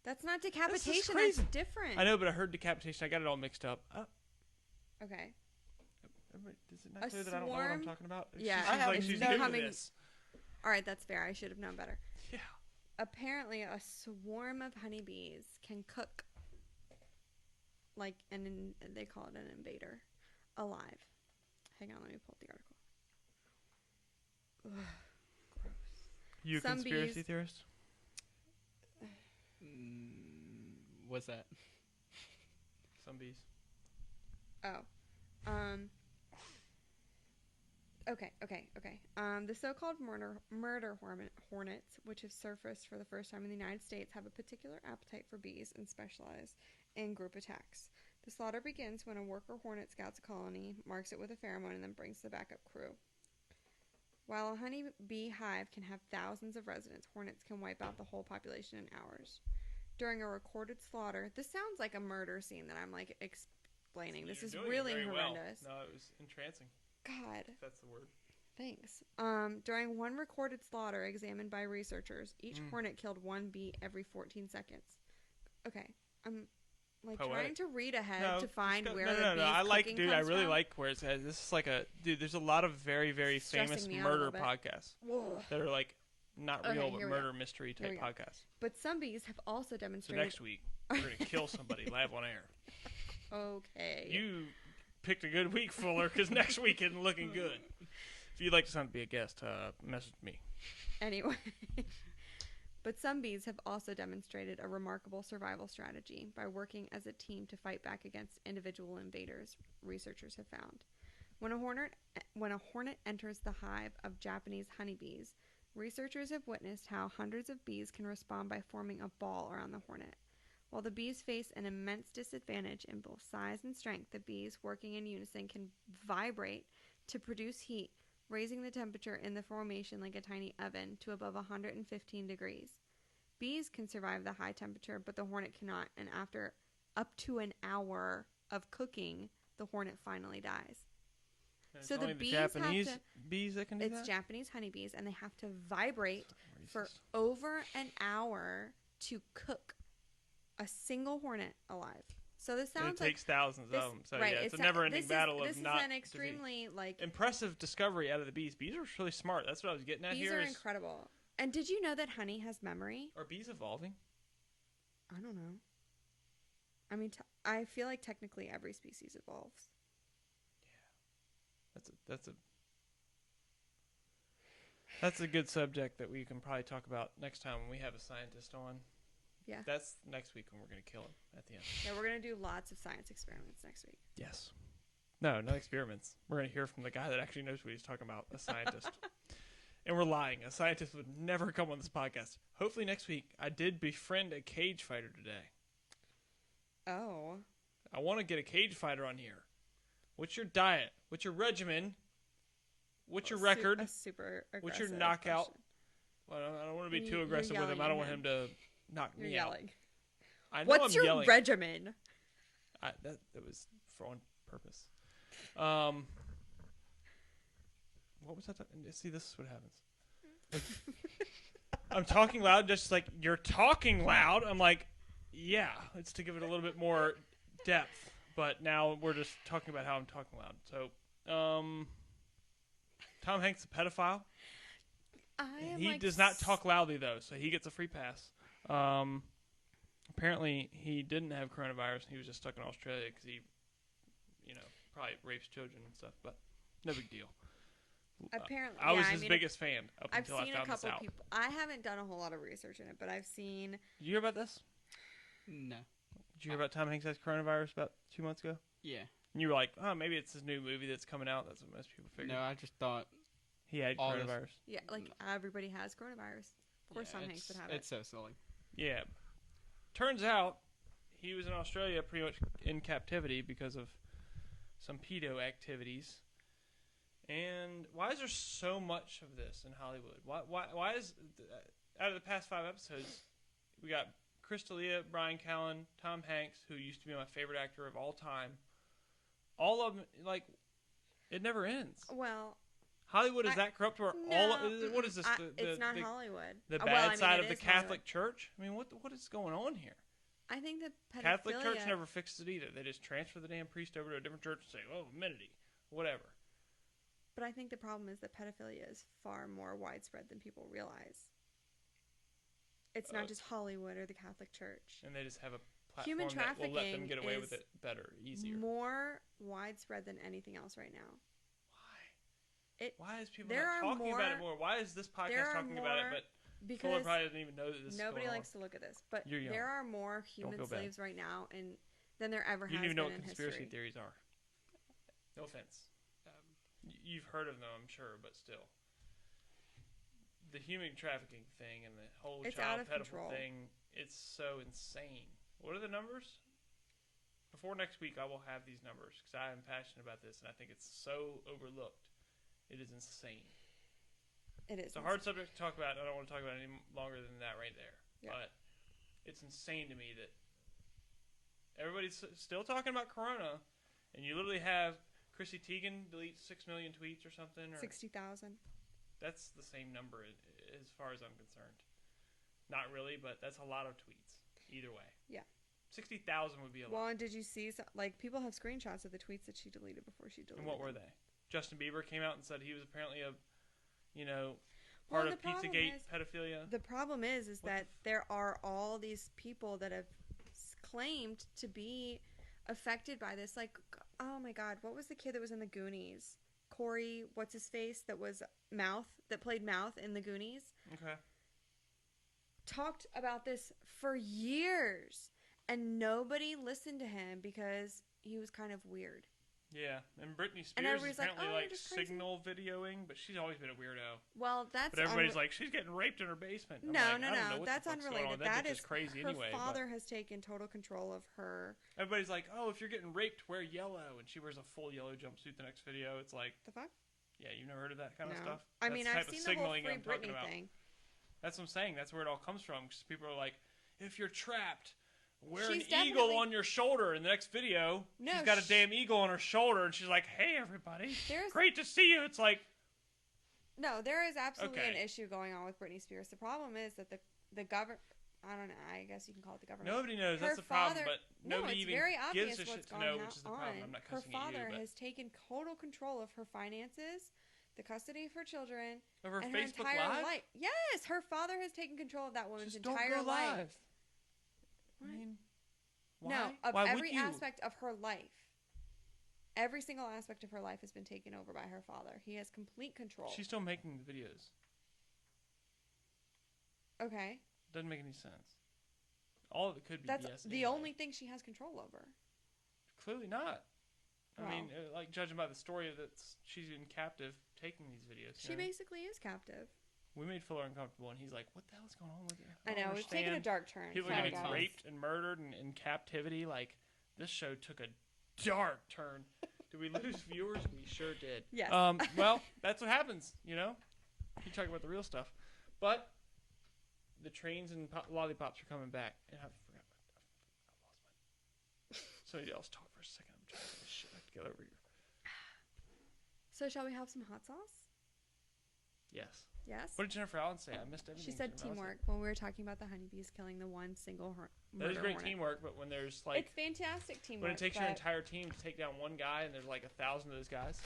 That's not decapitation. crazy. That's different. I know, but I heard decapitation. I got it all mixed up. Okay. Is it not clear that I don't know what I'm talking about? Yeah. She's like, it's she's new to becoming... this. All right, that's fair. I should have known better. Yeah. Apparently, a swarm of honeybees can cook, like, they call it an invader, alive. Hang on, let me pull up the article. Ugh, gross. You a Some conspiracy bees- theorist? What's that? Some bees. Okay. The so-called murder hornets, which have surfaced for the first time in the United States, have a particular appetite for bees and specialize in group attacks. The slaughter begins when a worker hornet scouts a colony, marks it with a pheromone, and then brings the backup crew. While a honeybee hive can have thousands of residents, hornets can wipe out the whole population in hours. During a recorded slaughter, this sounds like a murder scene that I'm like explaining. This is really horrendous. Well. No, it was entrancing. God. If that's the word. Thanks. During one recorded slaughter examined by researchers, each hornet killed one bee every 14 seconds. Okay, I'm like trying to read ahead to find where the bees cooking comes I really from. like where it's at. This is like there's a lot of very, very famous Me out a murder little bit. podcasts Whoa. that are like not Okay, real, but here we murder mystery type podcasts. But some bees have also So demonstrated. next week, we're going to kill somebody live on air. Okay. You picked a good week, Fuller, because next week isn't looking good. If you'd like to be a guest, message me. Anyway. But some bees have also demonstrated a remarkable survival strategy by working as a team to fight back against individual invaders, researchers have found. When a hornet enters the hive of Japanese honeybees, researchers have witnessed how hundreds of bees can respond by forming a ball around the hornet. While the bees face an immense disadvantage in both size and strength, the bees working in unison can vibrate to produce heat, raising the temperature in the formation like a tiny oven to above 115 degrees. Bees can survive the high temperature, but the hornet cannot, and after up to an hour of cooking, the hornet finally dies. And So it's the only bees Japanese have to- bees that can do It's that? Japanese honeybees, and they have to vibrate Racist. for over an hour to cook a single hornet alive. So this And sounds it takes thousands this, of them. So right, yeah, it's a never-ending battle this of not is an defeating. extremely like Impressive discovery out of the bees. Bees are really smart. That's what I was getting at bees here. are incredible. And did you know that honey has memory? Are bees evolving? I don't know. I mean, I feel like technically every species evolves. That's a good subject that we can probably talk about next time when we have a scientist on. Yeah. That's next week when we're going to kill him at the end. Yeah, we're gonna do lots of science experiments next week. Yes. No experiments. We're going to hear from the guy that actually knows what he's talking about, a scientist. And we're lying. A scientist would never come on this podcast. Hopefully next week. I did befriend a cage fighter today. Oh. I want to get a cage fighter on here. What's your diet? What's your regimen? What's your record? A super aggressive What's your knockout? question. Well, I don't want to be too You're aggressive with him. yelling I don't at want him to knock You're me yelling. out. I know What's I'm your yelling. regimen? That was for on purpose. What was that? See, this is what happens. I'm talking loud, just like you're talking loud. I'm like, yeah, it's to give it a little bit more depth. But now we're just talking about how I'm talking loud. So, Tom Hanks, a pedophile. He does not talk loudly though, so he gets a free pass. Apparently, he didn't have coronavirus. He was just stuck in Australia because he, probably rapes children and stuff. But no big deal. Apparently, I was his biggest fan up I've until I seen a found this couple out. people. I haven't done a whole lot of research in it, but I've seen. Did you hear about this? No. Did you hear about Tom Hanks has coronavirus about 2 months ago? Yeah. And you were like, oh, maybe it's his new movie that's coming out. That's what most people figure. No, I just thought He had all coronavirus. Yeah, like everybody has coronavirus. Of course, Tom Hanks would have it. It's so silly. Yeah. Turns out he was in Australia pretty much in captivity because of some pedo activities. And why is there so much of this in Hollywood? Why is out of the past 5 episodes, we got Chris D'Elia, BRYAN CALLEN, Tom Hanks, who used to be my favorite actor of all time. All of them, like, it never ends. Well, Hollywood is that corrupt? Where what is this? It's not Hollywood. The bad side of the Catholic Church. I mean, what is going on here? I think that Catholic Church never fixes it either. They just transfer the damn priest over to a different church and say, "Oh, amenity, whatever." But I think the problem is that pedophilia is far more widespread than people realize. It's not just Hollywood or the Catholic Church. And they just have a platform that will let them get away with it better, easier. More widespread than anything else right now. Why is people not talking about it more? Why is this podcast talking about it, but Fuller probably doesn't even know that this is going on? Nobody likes to look at this. But there are more human slaves right now than there ever has been in history. You don't even know what conspiracy theories are. No offense. You've heard of them, I'm sure, but still. The human trafficking thing and the whole child pedophile thing, it's so insane. What are the numbers? Before next week, I will have these numbers because I am passionate about this and I think it's so overlooked. It is insane. It is. It's a hard subject to talk about. I don't want to talk about it any longer than that right there. Yeah. But it's insane to me that everybody's still talking about Corona and you literally have Chrissy Teigen deletes 6 million tweets or something. Or 60,000. That's the same number as far as I'm concerned. Not really, but that's a lot of tweets. Either way. Yeah. 60,000 would be a lot. Well, and did you see, people have screenshots of the tweets that she deleted before she deleted them. And what were they? Justin Bieber came out and said he was apparently part of Pizzagate pedophilia. The problem is that there are all these people that have claimed to be affected by this. Like, oh my God, what was the kid that was in the Goonies? Corey, what's his face? That played Mouth in the Goonies. Okay. Talked about this for years, and nobody listened to him because he was kind of weird. Yeah, and Britney Spears is apparently signal videoing, but she's always been a weirdo. Well, but everybody's like, she's getting raped in her basement. No, that's unrelated. That is crazy anyway. Her father has taken total control of her. Everybody's like, oh, if you're getting raped, wear yellow, and she wears a full yellow jumpsuit the next video. It's like, the fuck? Yeah, you've never heard of that kind of stuff? I mean, I've seen the whole Free Britney thing. That's what I'm saying. That's where it all comes from. Because people are like, if you're trapped, wear an eagle on your shoulder. In the next video, she's got a damn eagle on her shoulder, and she's like, hey, everybody. Great to see you. It's like... No, there is absolutely an issue going on with Britney Spears. The problem is that the government... I don't know. I guess you can call it the government. Nobody knows. That's the problem, but nobody even gives a shit to know, which is the problem. I'm not cussing at you. Her father has taken total control of her finances, the custody of her children, of her and Facebook her entire Live? Life. Yes, her father has taken control of that woman's Just entire don't go life. live. I mean, why? No, of why every aspect of her life. Every single aspect of her life has been taken over by her father. He has complete control. She's still making the videos. Okay. Doesn't make any sense. All of it could be That's BS the only thing she has control over. Clearly not. I mean, like, judging by the story that she's in captive taking these videos. She basically is captive. We made Fuller uncomfortable, and he's like, what the hell's going on with you? I know, it's taking a dark turn. People are getting raped and murdered and in captivity. Like, this show took a dark turn. Did we lose viewers? We sure did. Yes. Well, that's what happens, you know? You talk about the real stuff. But the trains and lollipops are coming back. And I forgot. I lost my... Somebody else talk for a second. I'm trying to get this shit back together over here. So shall we have some hot sauce? Yes. Yes? What did Jennifer Allen say? I missed everything. She said teamwork when we were talking about the honeybees killing the one single murder That is great hornet. teamwork, but when there's like... It's fantastic teamwork. When it takes your entire team to take down one guy and there's like 1,000 of those guys.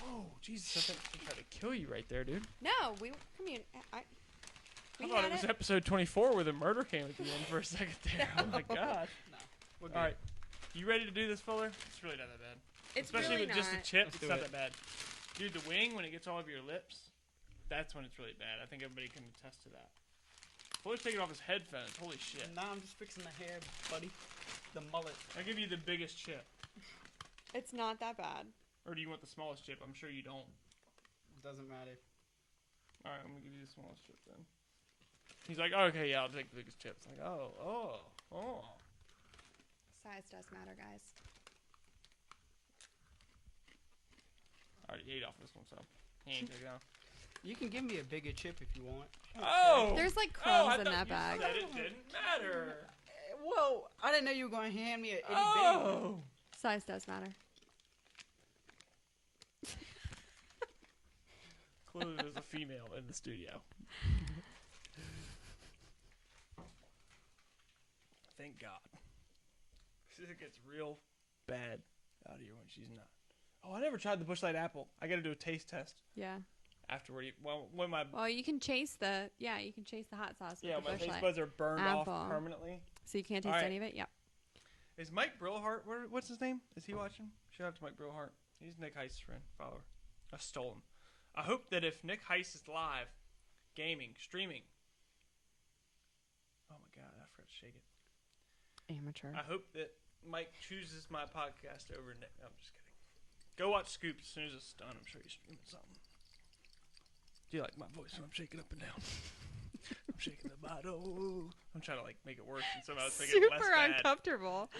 Whoa, Jesus, I tried to kill you right there, dude. No, come here. I thought it was episode 24 where the murder came at the end for a second there. Oh my God. No. All right. You ready to do this, Fuller? It's really not that bad. Especially really with just the chip, it's not that bad. Dude, the wing, when it gets all over your lips, that's when it's really bad. I think everybody can attest to that. Fuller's taking off his headphones. Holy shit. Nah, I'm just fixing the hair, buddy. The mullet. I'll give you the biggest chip. It's not that bad. Or do you want the smallest chip? I'm sure you don't. Doesn't matter. Alright, I'm going to give you the smallest chip then. He's like, oh, okay, yeah, I'll take the biggest chip. It's like, oh. Size does matter, guys. I already ate off this one, so he ain't taking it off. You can give me a bigger chip if you want. Oh! There's like I crumbs in thought that you bag. said it didn't matter. Whoa! I didn't know you were going to hand me an itty bitty one. Oh! Size does matter. Clearly there's a female in the studio. Thank God. It gets real bad out here when she's not. Oh, I never tried the Busch Light apple. I got to do a taste test Yeah. afterward. Well, when my Well, you can chase the hot sauce with the my Busch taste Light. buds are burned Apple. off permanently. So you can't taste Alright. any of it? Yep. Is Mike Brillhart? What's his name? Is he watching? Shout out to Mike Brillhart. He's Nick Heist's friend, follower. I stole him. I hope that if Nick Heist is live, gaming, streaming. Oh my God, I forgot to shake it. Amateur. I hope that Mike chooses my podcast over Nick. No, I'm just kidding. Go watch Scoop as soon as it's done. I'm sure he's streaming something. Do you like my voice when I'm shaking up and down? I'm shaking the bottle. I'm trying to make it worse and somehow make it less Super bad. uncomfortable.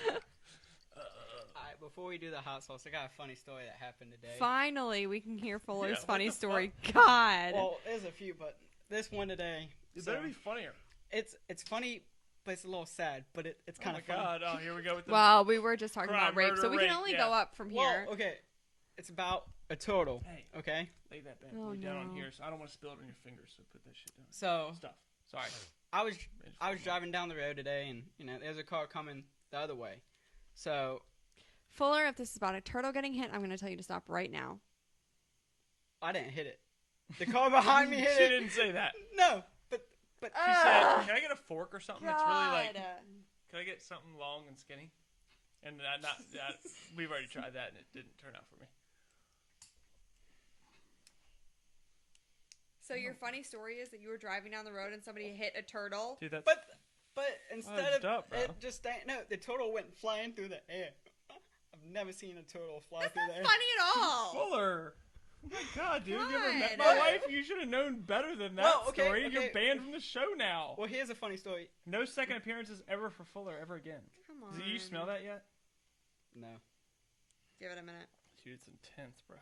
Alright, before we do the hot sauce, I got a funny story that happened today. Finally, we can hear Fuller's Yeah, what funny the story. God. Well, there's a few, but this one today. It so better be funnier. it's funny, but it's a little sad. But it's kind Oh of my funny. God! Oh, here we go with the. Well, we were just talking Crime, about rape, murder, so we rape, can only yeah. go up from here. Well, okay, it's about a turtle. Hey, Okay, lay that bad Oh, boy down on no. here, so I don't want to spill it on your fingers. So put that shit down. so Stuff. Sorry. I was driving down the road today, and there's a car coming the other way. So Fuller, if this is about a turtle getting hit, I'm going to tell you to stop right now. I didn't hit it. The car behind me hit She it. didn't say that. No, but She said, "Can I get a fork or something that's really like? God. Can I get something long and skinny?" And not we've already tried that and it didn't turn out for me. So your funny story is that you were driving down the road and somebody hit a turtle? Dude, that's but instead Fudged of up, bro. it just staying, no, the turtle went flying through the air. I've never seen a turtle fly That's through not the air. funny at all. Fuller. Oh my God, dude! You ever met God. my wife? You should have known better than that Well, okay, story. You're okay. banned from the show now. Well, here's a funny story. No second appearances ever for Fuller ever again. Come on. Do you smell that yet? No. Give it a minute. Dude, it's intense, bro.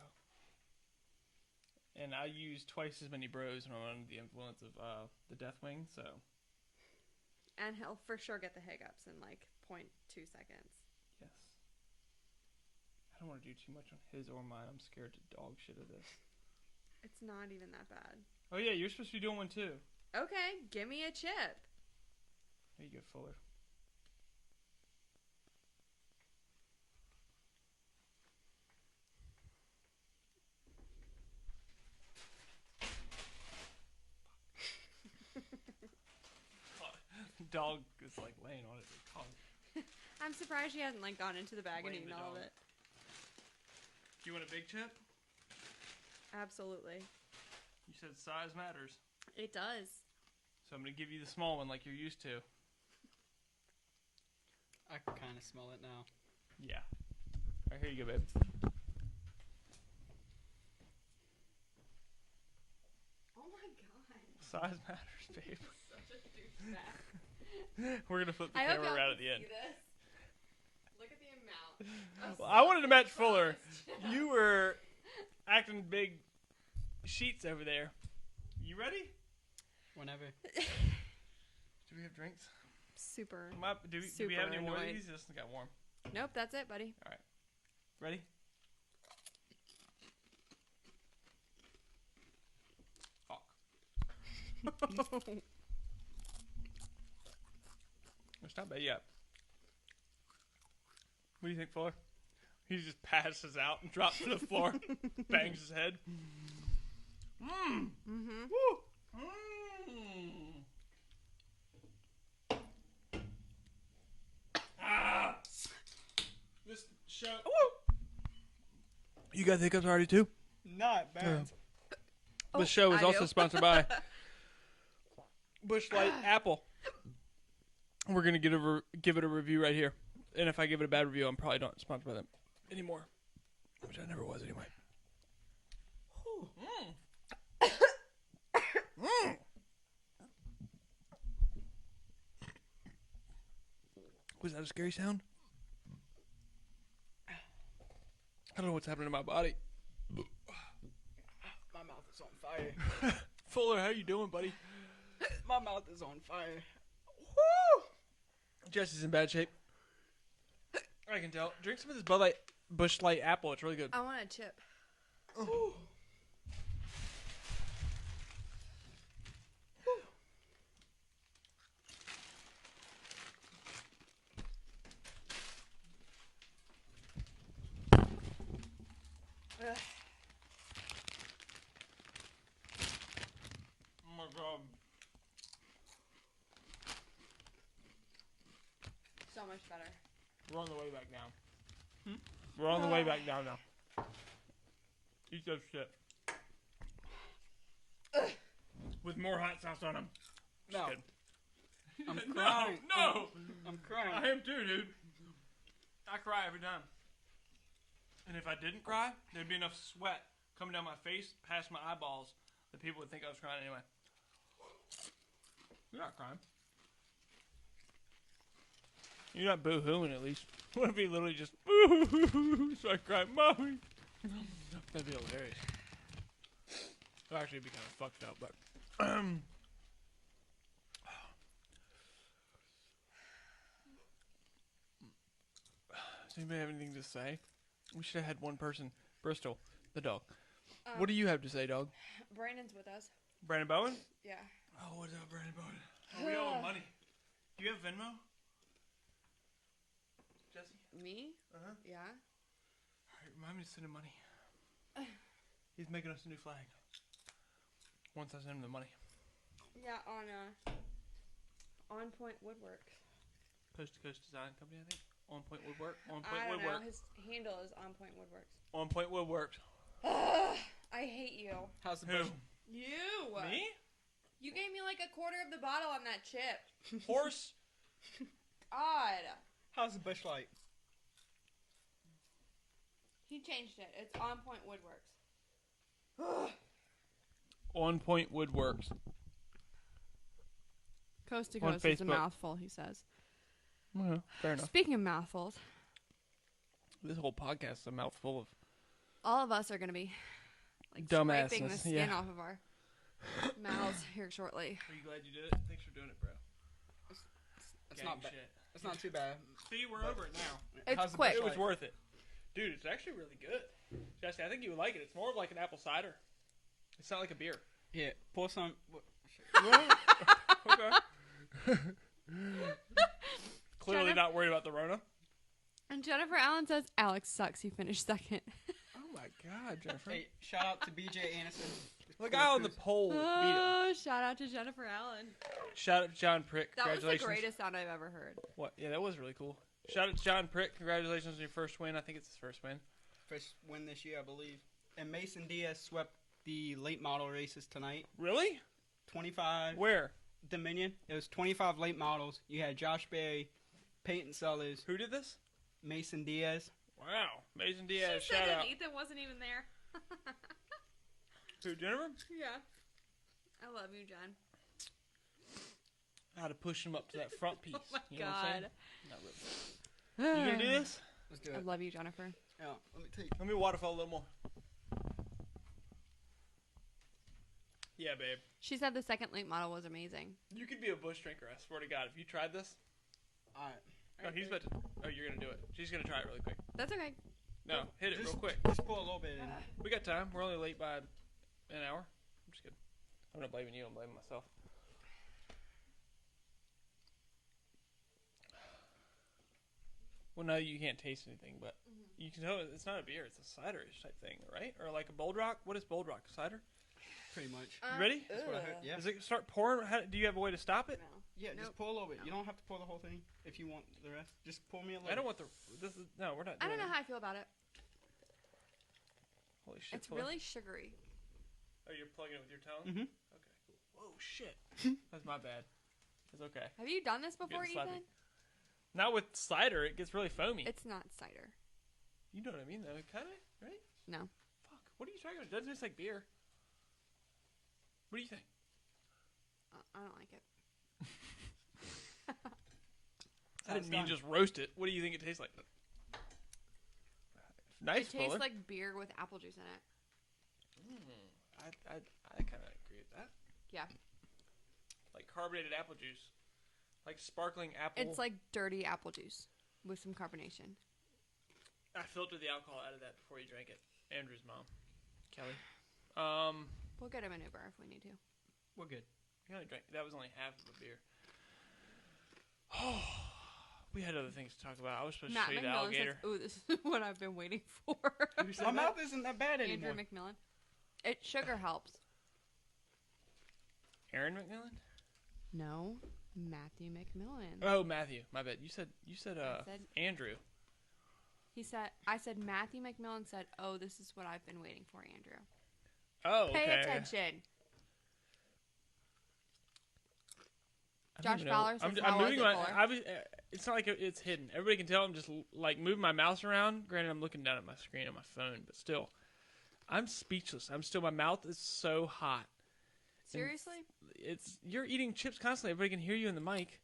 And I use twice as many bros when I'm under the influence of the Death Wing, so. And he'll for sure get the hiccups in like 0.2 seconds. Yes. I don't want to do too much on his or mine. I'm scared to dog shit of this. It's not even that bad. Oh, yeah, you're supposed to be doing one too. Okay, give me a chip. There you go, Fuller. Dog is like laying on it. I'm surprised she hasn't like gone into the bag and Blame eaten the all of dog. it. Do you want a big chip? Absolutely. You said size matters. It does. So I'm going to give you the small one like you're used to. I can kind of smell it now. Yeah. All right, here you go, babe. Oh my god. Size matters, babe. Such a douchebag. We're going to flip the I hope camera y'all around can at the end. see this. Look at the amount. of Well, I wanted to match stuff on Fuller. this chip. You were acting big sheets over there. You ready? Whenever. Do we have drinks? Super. Do we have Super any more of annoyed. these? This got warm. Nope, that's it, buddy. Ready? Fuck. It's not bad yet. What do you think, Fuller? He just passes out and drops to the floor, bangs his head. Mmm. Mm-hmm. Woo. Mmm. Ah. This show. You got hiccups already too? Not bad. The show is I also do. sponsored by Busch Light Apple. We're gonna give it a review right here, and if I give it a bad review, I'm probably not sponsored by them anymore, which I never was anyway. Was that a scary sound? I don't know what's happening to my body. My mouth is on fire. Fuller, how you doing, buddy? My mouth is on fire. Woo! Jesse's in bad shape. I can tell. Drink some of this Bud Light Busch Light Apple. It's really good. I want a chip. Oh. Ugh. Oh my god. So much better. We're on the way back down. We're on the way back down now. Eat that shit. With more hot sauce on them. No. Just kidding. I'm No, crying. no! I'm crying. I am too, dude. I cry every time. And if I didn't cry, there'd be enough sweat coming down my face, past my eyeballs, that people would think I was crying anyway. You're not crying. You're not boo-hooing, at least. What if he literally just boo-hoo, so I cry, Mommy? That'd be hilarious. Well, actually, it'd be kind of fucked up, but... Does anybody have anything to say? We should have had one person. Bristol, the dog. What do you have to say, dog? Brandon's with us. Brandon Bowen? Yeah. Oh, what's up, Brandon Bowen? Oh, we owe him money. Do you have Venmo? Jesse? Me? Uh-huh. Yeah. Alright, remind me to send him money. He's making us a new flag. Once I send him the money. Yeah, on Point Woodworks. Coast to Coast Design Company, I think. On Point Woodwork. On Point I don't Woodwork. know. His handle is On Point Woodworks. On Point Woodworks. Ugh, I hate you. How's the Who? bush? You. Me? You gave me like a quarter of the bottle on that chip. Horse? God. How's the bush light? He changed it. It's On Point Woodworks. On Point Woodworks. Coast to On Coast is a Facebook. mouthful, he says. Well, fair enough. Speaking of mouthfuls, This whole podcast is a mouthful of all of us are going to be like Dumbassness, scraping the skin yeah. off of our mouths here shortly. Are you glad you did it? Thanks for doing it, bro. It's Gang not bad. shit. It's not too bad. See, we're over it now. It's How's the quick. bush It was light? worth it. Dude, it's actually really good. Jesse, I think you would like it. It's more of like an apple cider. It's not like a beer. Yeah, pour some. Okay. Clearly Jennifer- not worried about the Rona. And Jennifer Allen says, Alex sucks. He finished second. Oh my God, Jennifer. Hey, shout out to BJ Anderson. The guy on the pole beat him. Oh, shout out to Jennifer Allen. Shout out to John Prick. That was the Congratulations. greatest sound I've ever heard. What? Yeah, that was really cool. Shout out to John Prick. Congratulations on your first win. I think it's his first win. First win this year, I believe. And Mason Diaz swept the late model races tonight. Really? 25 Where? Dominion. It was 25 late models. You had Josh Berry, Peyton Sellers, Who did this? Mason Diaz. Wow. Mason Diaz. she Shout said out. and Ethan wasn't even there. Who, Jennifer? Yeah. I love you, John. How to push him up to that front piece. Oh my you know what I'm saying? God. Not really. You gonna do this? Let's do I it. love you, Jennifer. Yeah, let me take. Let me waterfall a little more. Yeah, babe. She said the second late model was amazing. You could be a bush drinker, I swear to God. If you tried this. All right. No, he's about to. Oh, you're gonna do it. She's gonna try it really quick. That's okay. No, hit it real quick. Just pour a little bit in. We got time. We're only late by an hour. I'm just kidding. I'm not blaming you. I'm blaming myself. Well, no, you can't taste anything, but you can tell it's not a beer. It's a cider-ish type thing, right? Or like a Bold Rock. What is Bold Rock? Cider? Pretty much. You ready? That's what I heard. Yeah. Does it start pouring? Do you have a way to stop it? No. Yeah, Nope. just pour a little bit. You don't have to pour the whole thing if you want the rest. Just pour me a little. I don't want the. This is no. We're not. I Doing don't know it. how I feel about it. Holy shit! It's Fuller. really sugary. Oh, you're plugging it with your tongue. Mhm. Okay. Cool. Whoa, shit. That's my bad. It's okay. Have you done this before, Getting sloppy. Ethan? Not with cider. It gets really foamy. It's not cider. You know what I mean, though. Kind of, right? No. Fuck. What are you talking about? It doesn't taste like beer. What do you think? I don't like it. I didn't mean done. just roast it. What do you think it tastes like? Nice, It tastes Fuller. like beer with apple juice in it. I kind of agree with that. Yeah. Like carbonated apple juice. Like sparkling apple. It's like dirty apple juice with some carbonation. I filtered the alcohol out of that before you drank it. Andrew's mom. Kelly. We'll get him an Uber if we need to. We're good. You only drank, that was only half of a beer. Oh, we had other things to talk about. I was supposed to show you the alligator. Says, "Ooh, this is what I've been waiting for." My mouth isn't that bad anymore. Andrew McMillan. Sugar helps. Aaron McMillan? No, Matthew McMillan. Oh, Matthew. My bad. You said Andrew. I said Matthew McMillan said, "Oh, this is what I've been waiting for, Andrew." Oh, okay. Pay attention. Josh Fowler says, I'm moving it's not like it's hidden. Everybody can tell I'm just like moving my mouse around. Granted, I'm looking down at my screen on my phone, but still, I'm speechless. My mouth is so hot. Seriously? You're eating chips constantly. Everybody can hear you in the mic.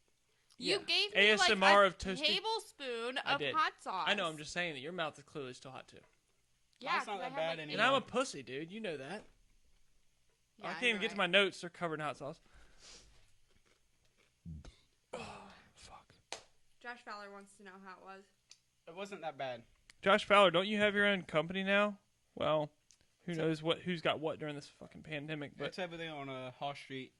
You gave me ASMR like a of toasted tablespoon of hot sauce. I know. I'm just saying that your mouth is clearly still hot too. Yeah, it's not that bad anymore. And I'm a pussy, dude. You know that. Yeah, I can't even get to my notes. They're covered in hot sauce. Oh, fuck. Josh Fowler wants to know how it was. It wasn't that bad. Josh Fowler, don't you have your own company now? Well, who knows who's got what during this fucking pandemic? But it's everything on Hall Street.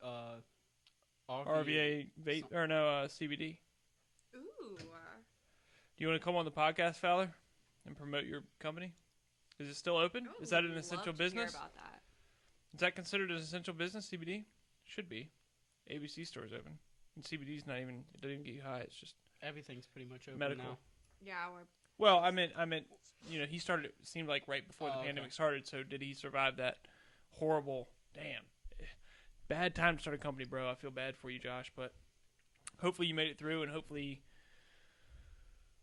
RVA vape or no CBD. Ooh. Do you want to come on the podcast, Fowler, and promote your company? Is it still open? Ooh, Is that an love essential to business? Hear about that. Is that considered an essential business? CBD should be. ABC store's open, and CBD's not even. It doesn't even get you high. It's just everything's pretty much open medical. now. Yeah, Well, I meant. He started. It seemed like right before the pandemic started. So did he survive that horrible? Damn. Bad time to start a company, bro. I feel bad for you, Josh, but hopefully you made it through, and hopefully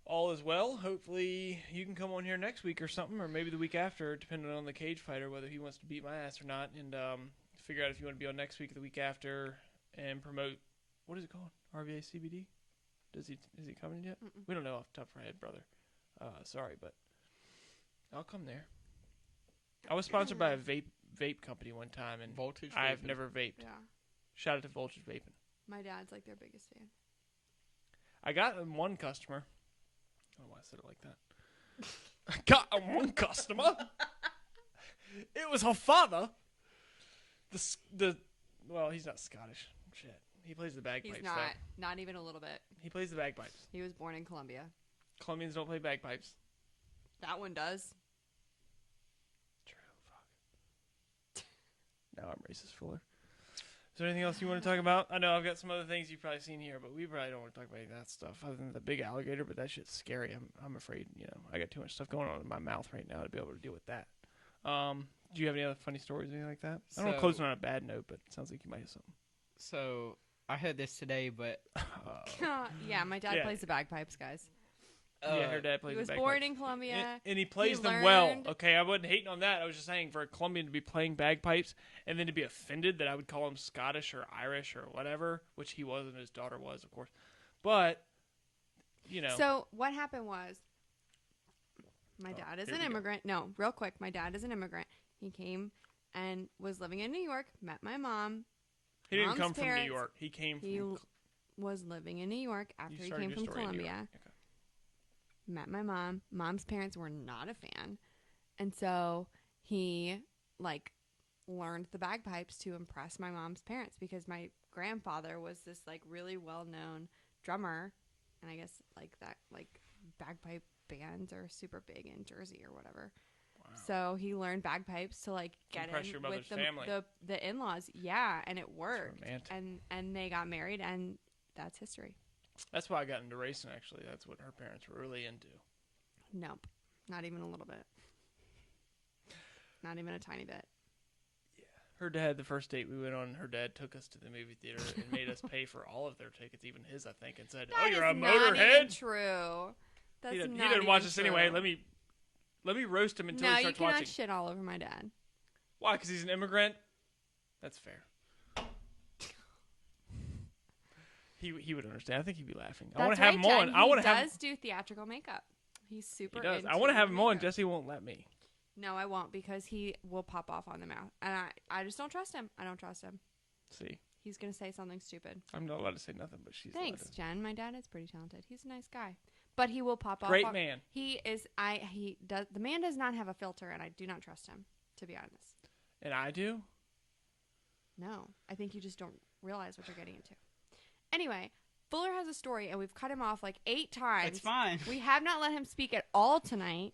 all is well. Hopefully you can come on here next week or something, or maybe the week after, depending on the cage fighter, whether he wants to beat my ass or not, and figure out if you want to be on next week or the week after and promote, what is it called? RVA CBD? Is he coming yet? Mm-mm. We don't know off the top of our head, brother. Sorry, but I'll come there. I was sponsored by a vape company one time, and Voltage I've Vaping. never vaped. Yeah. Shout out to Voltage Vaping. My dad's like their biggest fan. I got one customer. I don't know why I said it like that. I got one customer. It was her father. Well, he's not Scottish. Shit. He plays the bagpipes. He's not. though. Not even a little bit. He plays the bagpipes. He was born in Colombia. Colombians don't play bagpipes. That one does. True. Fuck. Now I'm racist, Fuller. Is there anything else you want to talk about? I know I've got some other things you've probably seen here, but we probably don't want to talk about any of that stuff other than the big alligator, but that shit's scary. I'm afraid, I got too much stuff going on in my mouth right now to be able to deal with that. Do you have any other funny stories or anything like that? I don't want to close it on a bad note, but it sounds like you might have something. So, I heard this today, but... Yeah, my dad Yeah. plays the bagpipes, guys. Yeah, her dad plays He was the born bagpipes. in Colombia. And he plays He them well. learned- Okay, I wasn't hating on that. I was just saying for a Colombian to be playing bagpipes and then to be offended that I would call him Scottish or Irish or whatever, which he was and his daughter was, of course. But, So what happened was, my dad is here an we go. immigrant. No, real quick, my dad is an immigrant. He came and was living in New York, met my mom. he didn't Mom's come from New parents- York. He came He from... was living in New York after You he started came your from story in New York. Colombia. Okay. Met my mom. Mom's parents were not a fan. And so he, learned the bagpipes to impress my mom's parents because my grandfather was this, really well-known drummer. And I guess, bagpipe bands are super big in Jersey or whatever. Wow. So he learned bagpipes to, get Impress in your with mother's family. the in-laws. Yeah, and it worked. romantic. And they got married, and that's history. That's why I got into racing, actually. That's what her parents were really into. Nope. Not even a little bit. Not even a tiny bit. Her dad, the first date we went on, her dad took us to the movie theater and made us pay for all of their tickets, even his, I think, and said, "Oh, That you're is a not even motorhead." true. That's He not didn't watch even us anyway. true. Let me roast him until No, he you starts cannot watching. shit all over my dad. Why? Because he's an immigrant. That's fair. He would understand. I think he'd be laughing. I want That's to have right, him on. Jen. I want to He have. does do theatrical makeup. He's super. He does. I into want to have him on. makeup. Jesse won't let me. No, I won't because he will pop off on the mouth, and I just don't trust him. I don't trust him. See, He's gonna say something stupid. I'm not allowed to say nothing, but she's Thanks, allowed to. Jen. My dad is pretty talented. He's a nice guy, but he will pop off. Great man. He is. He does. The man does not have a filter, and I do not trust him. To be honest. And I do. No, I think you just don't realize what you're getting into. Anyway, Fuller has a story, and we've cut him off like 8 times. It's fine. We have not let him speak at all tonight.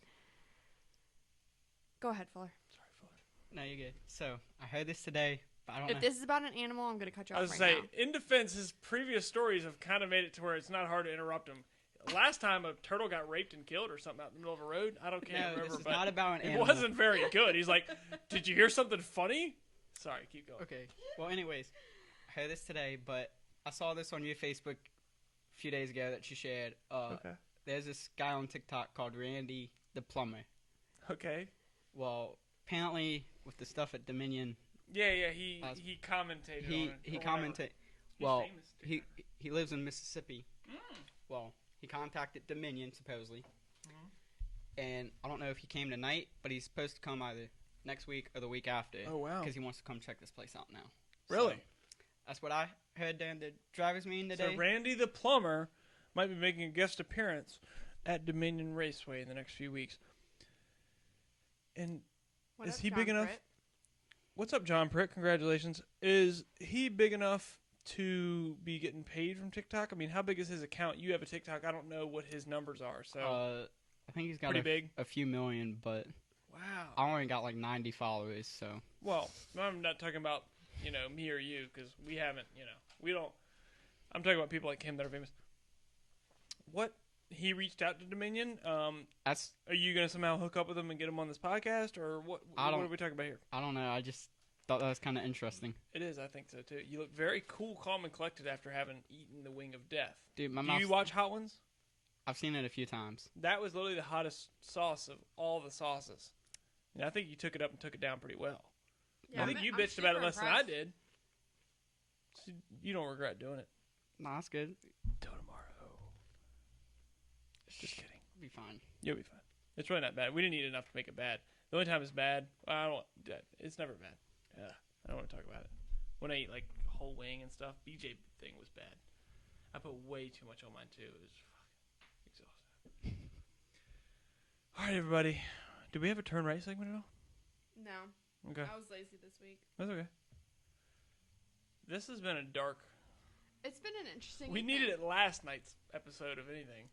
Go ahead, Fuller. Sorry, Fuller. No, you're good. So, I heard this today, but I don't know. If this is about an animal, I'm going to cut you I off was right say, now. in defense, his previous stories have kind of made it to where it's not hard to interrupt him. Last time a turtle got raped and killed or something out in the middle of a road. I can't No, remember. this is but not about an it animal. wasn't very good. He's like, "Did you hear something funny?" Sorry, keep going. Okay. Well, anyways, I heard this today, but I saw this on your Facebook a few days ago that you shared. Okay. There's this guy on TikTok called Randy the Plumber. Okay. Well, apparently with the stuff at Dominion, Yeah. He commentated on it. he or whatever. commented. He's Well, famous, too. he lives in Mississippi. Mm. Well, he contacted Dominion supposedly, Mhm. and I don't know if he came tonight, but he's supposed to come either next week or the week after. Oh, wow. Because he wants to come check this place out now. Really? So, that's what I heard during the drivers' meeting today. So Randy the plumber might be making a guest appearance at Dominion Raceway in the next few weeks. And What is up, he John big enough? Britt? What's up, John Pritt? Congratulations. Is he big enough to be getting paid from TikTok? I mean, how big is his account? You have a TikTok. I don't know what his numbers are. So I think he's got pretty big. a few million, but Wow. I only got like 90 followers, so. Well, I'm not talking about, me or you, because we haven't, we don't. I'm talking about people like him that are famous. What? He reached out to Dominion. That's, Are you going to somehow hook up with him and get him on this podcast, or what? I What don't- are we talking about here? I don't know, I just thought that was kind of interesting. It is, I think so too. You look very cool, calm, and collected after having eaten the wing of death. Dude, my Do mouth. you watch Hot Ones? I've seen it a few times. That was literally the hottest sauce of all the sauces. And I think you took it up and took it down pretty well. I think you bitched about it less than I did. So you don't regret doing it. Nah, that's good. Till tomorrow. Just kidding. Be fine. You'll be fine. It's really not bad. We didn't eat enough to make it bad. The only time it's bad, it's never bad. Yeah, I don't want to talk about it. When I eat like whole wing and stuff, BJ thing was bad. I put way too much on mine too. It was fucking exhausting. All right, everybody. Do we have a turn right segment at all? No. Okay, I was lazy this week. that's okay. This has been a dark. It's been an interesting We needed it last night's episode, of anything.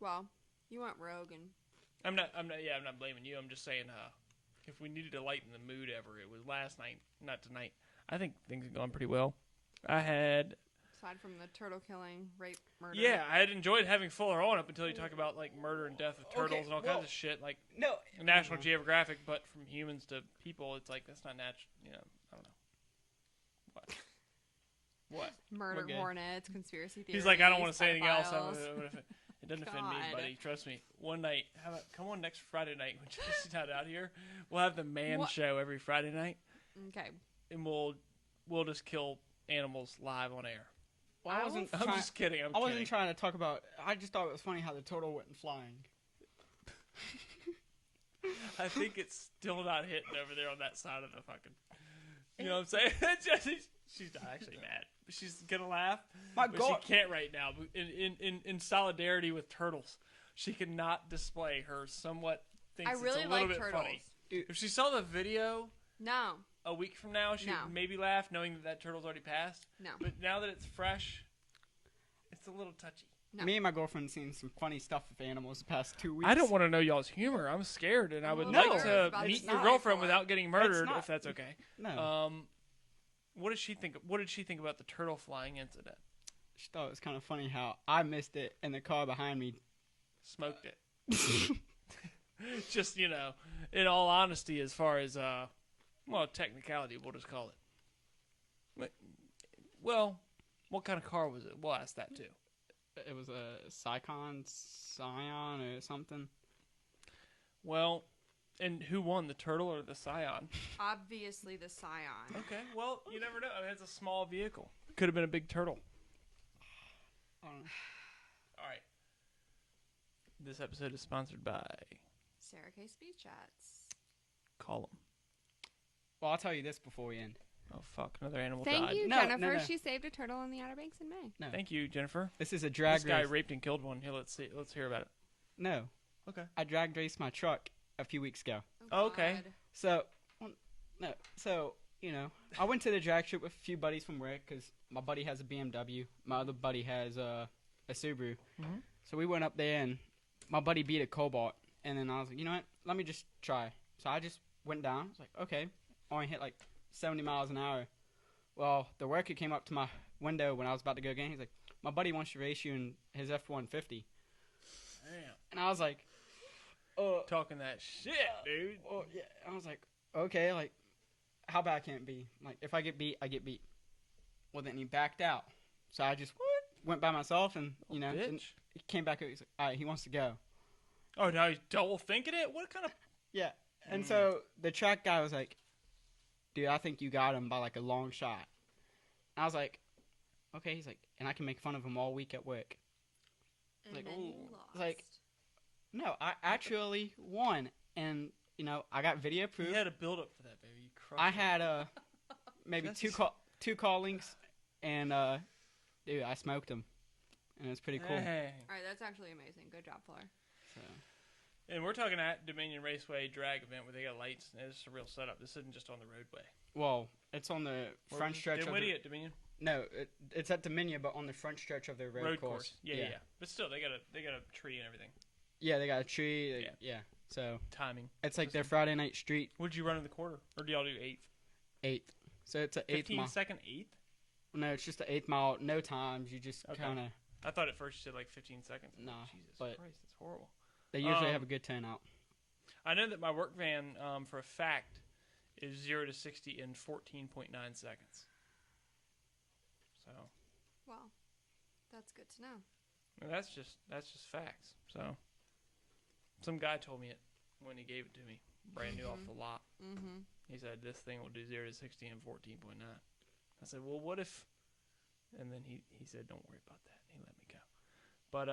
Well, you went rogue and I'm not blaming you. I'm just saying, if we needed to lighten the mood ever, it was last night, not tonight. I think things have gone pretty well. I had, aside from the turtle killing, rape, murder. yeah, I had enjoyed having Fuller on up until you talk about like murder and death of turtles Okay, and all well- kinds of shit, like No. National Geographic, but from humans to people, it's like that's not natural. I don't know. What? What? Murder Okay. hornets, conspiracy theories. He's like, I don't want to say anything else. pedophiles. It doesn't offend me, God. buddy. Trust me. One night, how about come on next Friday night when Jesse's not out here? We'll have the man What? show every Friday night, Okay. and we'll just kill animals live on air. Well, I I wasn't. I'm trying, just kidding. I wasn't trying to talk about. I just thought it was funny how the turtle went flying. I think it's still not hitting over there on that side of the fucking. You know what I'm saying? She's not actually mad. She's gonna laugh, My but God. she can't right now. In solidarity with turtles, she cannot display her somewhat. Thinks I really it's a little like bit turtles. funny. If she saw the video No. a week from now, she No. would maybe laugh, knowing that turtle's already passed. No. But now that it's fresh, it's a little touchy. No. Me and my girlfriend seen some funny stuff with animals the past 2 weeks. I don't want to know y'all's humor. I'm scared, and I would No. like to It's meet not. your girlfriend without getting murdered, not. if that's okay. No. What did she think? What did she think about the turtle flying incident? She thought it was kind of funny how I missed it and the car behind me. Smoked it. Just in all honesty, as far as technicality, we'll just call it. Well, what kind of car was it? We'll ask that too. It was a Scion or something. Well, and who won, the turtle or the Scion? Obviously the scion. Okay, well, you never know. I mean, it's a small vehicle. Could have been a big turtle. I don't know. All right. This episode is sponsored by Sarah K. Speed Chats. Call 'em. Well, I'll tell you this before we end. Oh, fuck. Another animal Thank died. you, No, Jennifer. no, no. She saved a turtle in the Outer Banks in May. No. Thank you, Jennifer. This is a drag This guy race. raped and killed one. Here, let's see. Let's hear about it. No. Okay. I drag raced my truck a few weeks ago. Oh, okay. God. So, no. So, I went to the drag strip with a few buddies from work because my buddy has a BMW. My other buddy has a Subaru. Mhm. So we went up there and my buddy beat a Cobalt. And then I was like, you know what? Let me just try. So I just went down. I was like, okay. Only hit like 70 miles an hour. Well, the worker came up to my window when I was about to go again. He's like, my buddy wants to race you in his F-150. Damn. And I was like, Talking that shit, dude. well, yeah. I was like, okay, like, how bad can it be? Like, if I get beat, I get beat. Well, then he backed out. So I just went by myself and, and Bitch. he came back. He's like, all right, he wants to go. Oh, now he's double thinking it? What kind of... Yeah. And so the track guy was like, dude, I think you got him by, like, a long shot. And I was like, okay. He's like, and I can make fun of him all week at work. And Like, then you ooh, lost. like- No, I actually won. And, I got video proof. You had a build-up for that, baby. You crushed I it. had maybe That's two callings, and dude, I smoked them, and it was pretty cool. Dang. All right, that's actually amazing. Good job, Fuller. So, And we're talking at Dominion Raceway drag event where they got lights and it's a real setup. This isn't just on the roadway. well, it's on the front stretch of Dinwiddie the, at Dominion no, it's at Dominion, but on the front stretch of the road course. Yeah. But still, they got a tree and everything. Yeah, they got a tree. Yeah. Yeah. So Timing. it's like their Friday night street Would you run in the quarter, or do y'all do eighth? 8th. So it's an 8th mile. 15-second eighth? No, it's just an 8th mile. No times. You just Okay. kind of. I thought at first you said like 15 seconds. Nah, Jesus but- Christ, that's horrible. They usually Um, have a good turnout. I know that my work van, for a fact, is 0 to 60 in 14.9 seconds. So, Well, that's good to know. and that's just facts. So, some guy told me it when he gave it to me, brand new off the lot. Mm-hmm. He said this thing will do 0 to 60 in 14.9. I said, well, what if? And then he said, don't worry about that. He let me go. But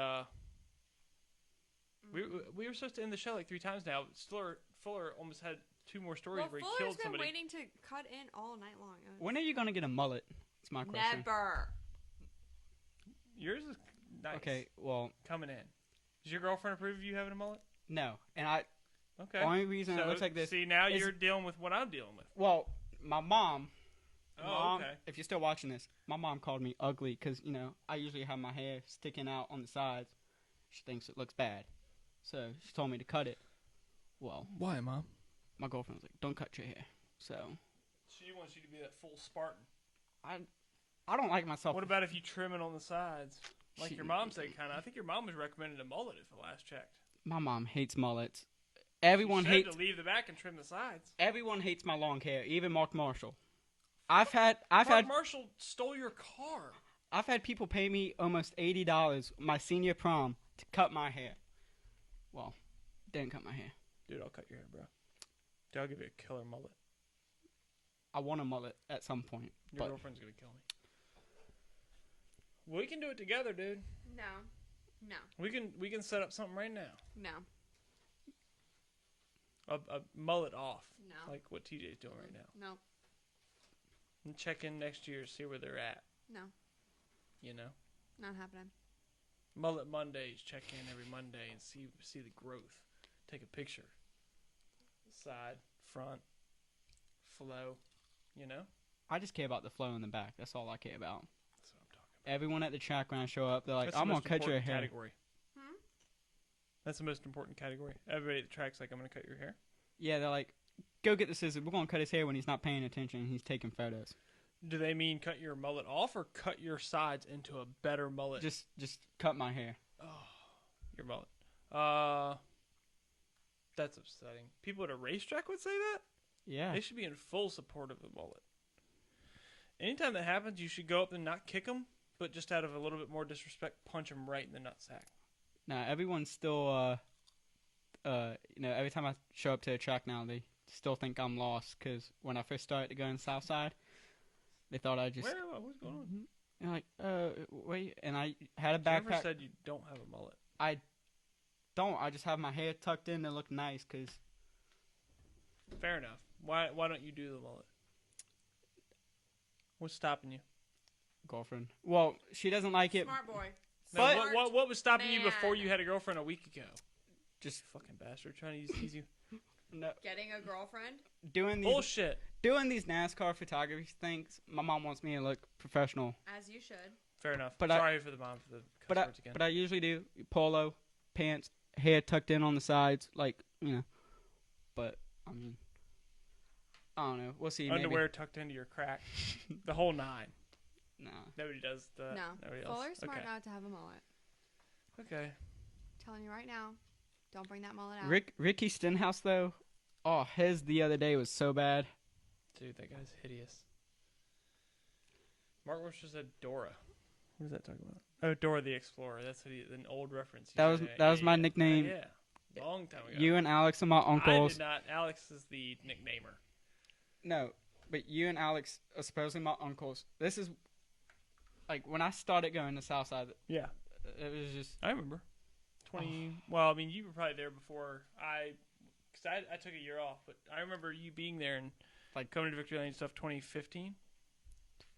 we were supposed to end the show like 3 times now. Fuller almost had 2 more stories Well, where he Fuller's killed been somebody. waiting to cut in all night long. When are you gonna get a mullet? That's my question. Never. Yours is nice. Okay, well, Coming in. Does your girlfriend approve of you having a mullet? no, and I. Okay. Only reason it looks like this. See, now is- you're dealing with what I'm dealing with. Well, my mom. Oh, okay. If you're still watching this, my mom called me ugly because I usually have my hair sticking out on the sides. She thinks it looks bad, so she told me to cut it. Well, Why, Mom? my girlfriend was like, "Don't cut your hair." So She wants you to be that full Spartan. I don't like myself. What about if you trim it on the sides? Like She- your mom said, kind of. I think your mom was recommended a mullet if I last checked. My mom hates mullets. Everyone She said hates. to leave the back and trim the sides. Everyone hates my long hair. Even Mark Marshall. I've Mark had Marshall stole your car. people pay me almost $80 my senior prom to cut my hair. Well, didn't cut my hair. Dude, I'll cut your hair, bro. Dude, I'll give you a killer mullet. I want a mullet at some point. Your But girlfriend's gonna kill me. We can do it together, dude. No. We can set up something right now. No. A mullet off, No. like what TJ's doing right now. No. And check in next year, see where they're at. No. You know, Not happening. mullet Mondays. Check in every Monday and see the growth. Take a picture. Side, front, flow. You know, I just care about the flow in the back. That's all I care about. that's what I'm talking about. Everyone at the track when I show up, they're like, That's the "I'm gonna most cut your important hair." Category. That's the most important category. Everybody at the track's like, I'm gonna cut your hair. Yeah, they're like, "Go get the scissors. We're gonna cut his hair when he's not paying attention. He's taking photos." Do they mean cut your mullet off or cut your sides into a better mullet? Just cut my hair. Your mullet. That's upsetting. People at a racetrack would say that? Yeah. They should be in full support of the mullet. Anytime that happens, you should go up and not kick them, but just out of a little bit more disrespect, punch them right in the nutsack. Now everyone's still, every time I show up to a track now, they still think I'm lost because when I first started to go in Southside, they thought I just. What's going on? And like, wait, and I had a Jennifer backpack. said you don't have a mullet. don't. I just have my hair tucked in to look nice, cause Fair enough. Why don't you do the mullet? What's stopping you? girlfriend. Well, she doesn't like it. Smart boy. No, But- what was stopping you man. before you had a girlfriend a week ago? Just Fucking bastard, trying to use you. no, Getting a girlfriend? doing Bullshit. these NASCAR photography things. My mom wants me to look professional, As you should. Fair enough. But Sorry for the mom for the cuss words again. but I usually do polo pants, hair tucked in on the sides, like But I mean, I don't know. We'll see. Underwear tucked into your crack. The whole nine. Maybe. Nah. Nobody does that. No. Nobody else. Fuller's smart Okay. not to have a mullet. Okay. Telling you right now, don't bring that mullet out. Ricky Stenhouse though, his the other day was so bad. Dude, that guy's hideous. Mark Rush just said Dora. What is that talking about? Oh, Dora the Explorer. That's an old reference. That was my nickname. Yeah. Long time ago. You and Alex are my I uncles. did not. Alex is the nicknamer. No, but you and Alex are supposedly my uncles. This is like when I started going to Southside. Yeah. It was just I remember. 20. Well, I mean, you were probably there before because I took a year off, but I remember you being there and like coming to Victory Lane and stuff 2015.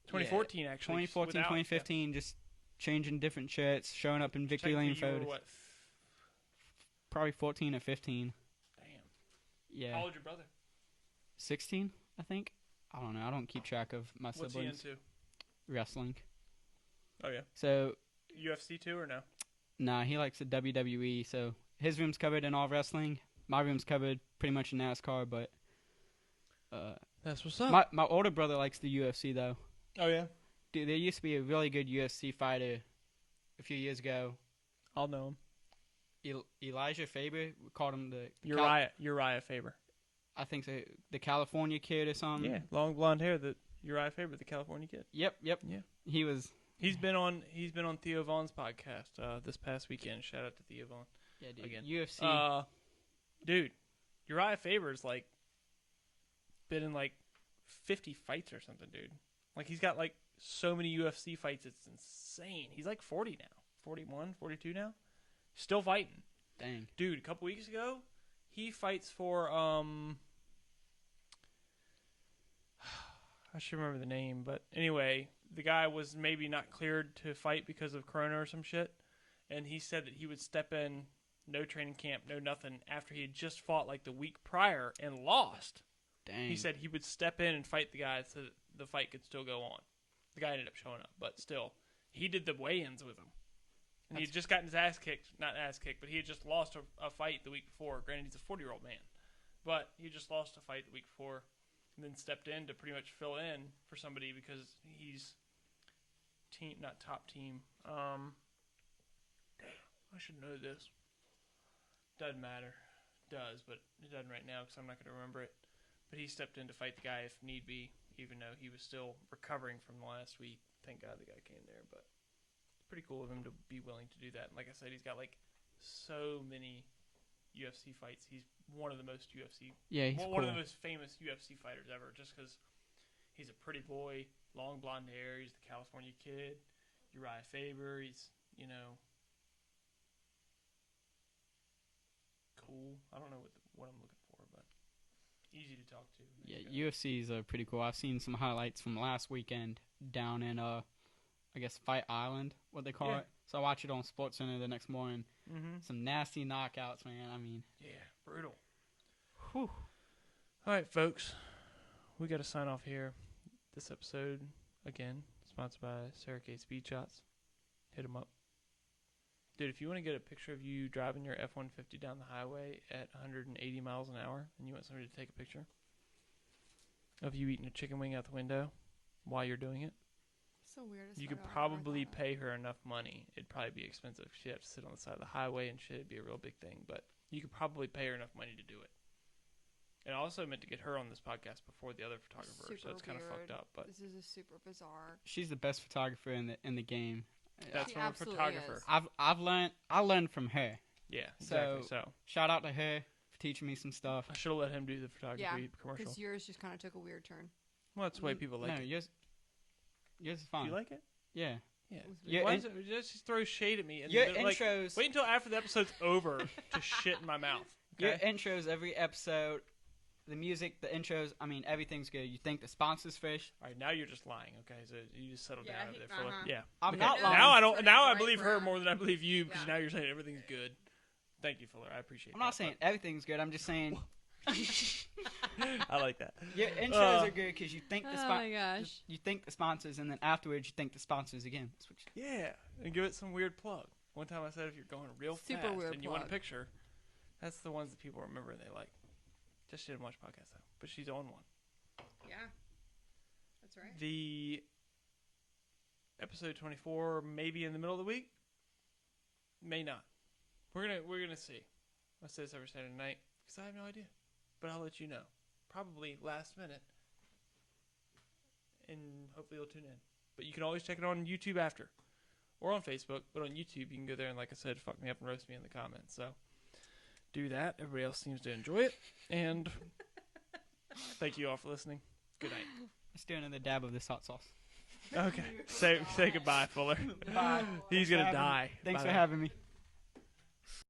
2014, actually. 2014, 2015, just changing different shirts, showing up in Victory Lane You were photos. what? Probably 14 or 15. Damn. Yeah. How old your brother? 16, I think. I don't know. I don't keep track of my What's siblings. he into? Wrestling. Oh, yeah. So, UFC too or no? nah, he likes the WWE. So, his room's covered in all wrestling. My room's covered pretty much in NASCAR, but That's what's up. my older brother likes the UFC, though. Oh, yeah? Dude, there used to be a really good UFC fighter a few years ago. I'll know him. Elijah Faber, we called him the Uriah Faber. I think so, the California kid or something. Yeah, long blonde hair. The Uriah Faber, the California kid. Yep. Yeah. He was. He's been on Theo Vaughn's podcast this past weekend. Shout out to Theo Vaughn. Yeah, dude. Again. UFC. Dude, Uriah Faber's like been in like 50 fights or something, dude. Like he's got like so many UFC fights, it's insane. He's like 40 now, 41, 42 now, still fighting. Dang. Dude, a couple weeks ago, he fights for I should remember the name, but anyway, the guy was maybe not cleared to fight because of Corona or some shit, and he said that he would step in, no training camp, no nothing, after he had just fought like the week prior and lost. Dang. He said he would step in and fight the guy so that the fight could still go on. The guy ended up showing up, but still, he did the weigh-ins with him. And he had just gotten his ass kicked, not ass kicked, but he had just lost a fight the week before. Granted, he's a 40-year-old man, but he just lost a fight the week before and then stepped in to pretty much fill in for somebody because he's not top team. Damn, I should know this. Doesn't matter. Does, but it doesn't right now because I'm not going to remember it. But he stepped in to fight the guy if need be, even though he was still recovering from the last week. Thank God the guy came there, but it's pretty cool of him to be willing to do that. And like I said, he's got like so many UFC fights. He's one of the most Yeah, he's one cool. of the most famous UFC fighters ever, just because he's a pretty boy, long blonde hair. He's the California kid, Uriah Faber. He's cool. I don't know what I'm looking for, but easy to talk to. Yeah, UFC's pretty cool. I've seen some highlights from last weekend down in, I guess, Fight Island, what they call Yeah. it. So I watched it on SportsCenter the next morning. Mm-hmm. Some nasty knockouts, man. I mean, Yeah, brutal. whew. All right, folks, we got to sign off here. This episode, again, sponsored by Sara K Speed Shots. Hit them up. Dude, if you want to get a picture of you driving your F-150 down the highway at 180 miles an hour and you want somebody to take a picture of you eating a chicken wing out the window while you're doing it, So weird. you could probably pay her enough money. It'd probably be expensive. She'd have to sit on the side of the highway and shit. It'd be a real big thing, but you could probably pay her enough money to do it. And I also meant to get her on this podcast before the other photographer, so it's kind of fucked up. But This is a super bizarre. She's the best photographer in the game. that's She from a absolutely photographer. is. I learned from her. Yeah, exactly. So Shout out to her for teaching me some stuff. I should have let him do the photography commercial. Because yours just kind of took a weird turn. Well, that's the way people like no, it. yours is Do fine. you like it? Yeah. Yeah. Your Why in- does it just throw shade at me? And Your then, like, intros. wait until after the episode's over to shit in my mouth. Your Okay? intros every episode, the music, the intros. I mean, everything's good. You think the sponsors fish? All right, now you're just lying. Okay, so you just settle Yeah, down over he- there, Fuller. uh-huh. Yeah. I'm Okay, not lying. Now I don't. Turning Now I right believe her around. more than I believe you because Yeah. now you're saying everything's good. Thank you, Fuller. I appreciate. I'm not saying everything's good. I'm just saying I like that. your intros are good because you think the Oh my gosh. you think the sponsors, and then afterwards you think the sponsors again. That's what you- Yeah, and give it some weird plug. One time I said if you're going real Super fast weird and you want a plug. picture, that's the ones that people remember and they like. Just she didn't watch podcasts though, but she's on one. Yeah. That's right. The episode 24 maybe in the middle of the week, may not. We're gonna see. I say this every Saturday night because I have no idea, but I'll let you know. Probably last minute, and hopefully you'll tune in. But you can always check it on YouTube after, or on Facebook. But on YouTube, you can go there and, like I said, fuck me up and roast me in the comments. So do that. Everybody else seems to enjoy it, and thank you all for listening. Good night. Let's do another dab of this hot sauce. Okay, say goodbye, Fuller. Bye. He's Thanks for gonna having me. die. Thanks Bye for now. having me.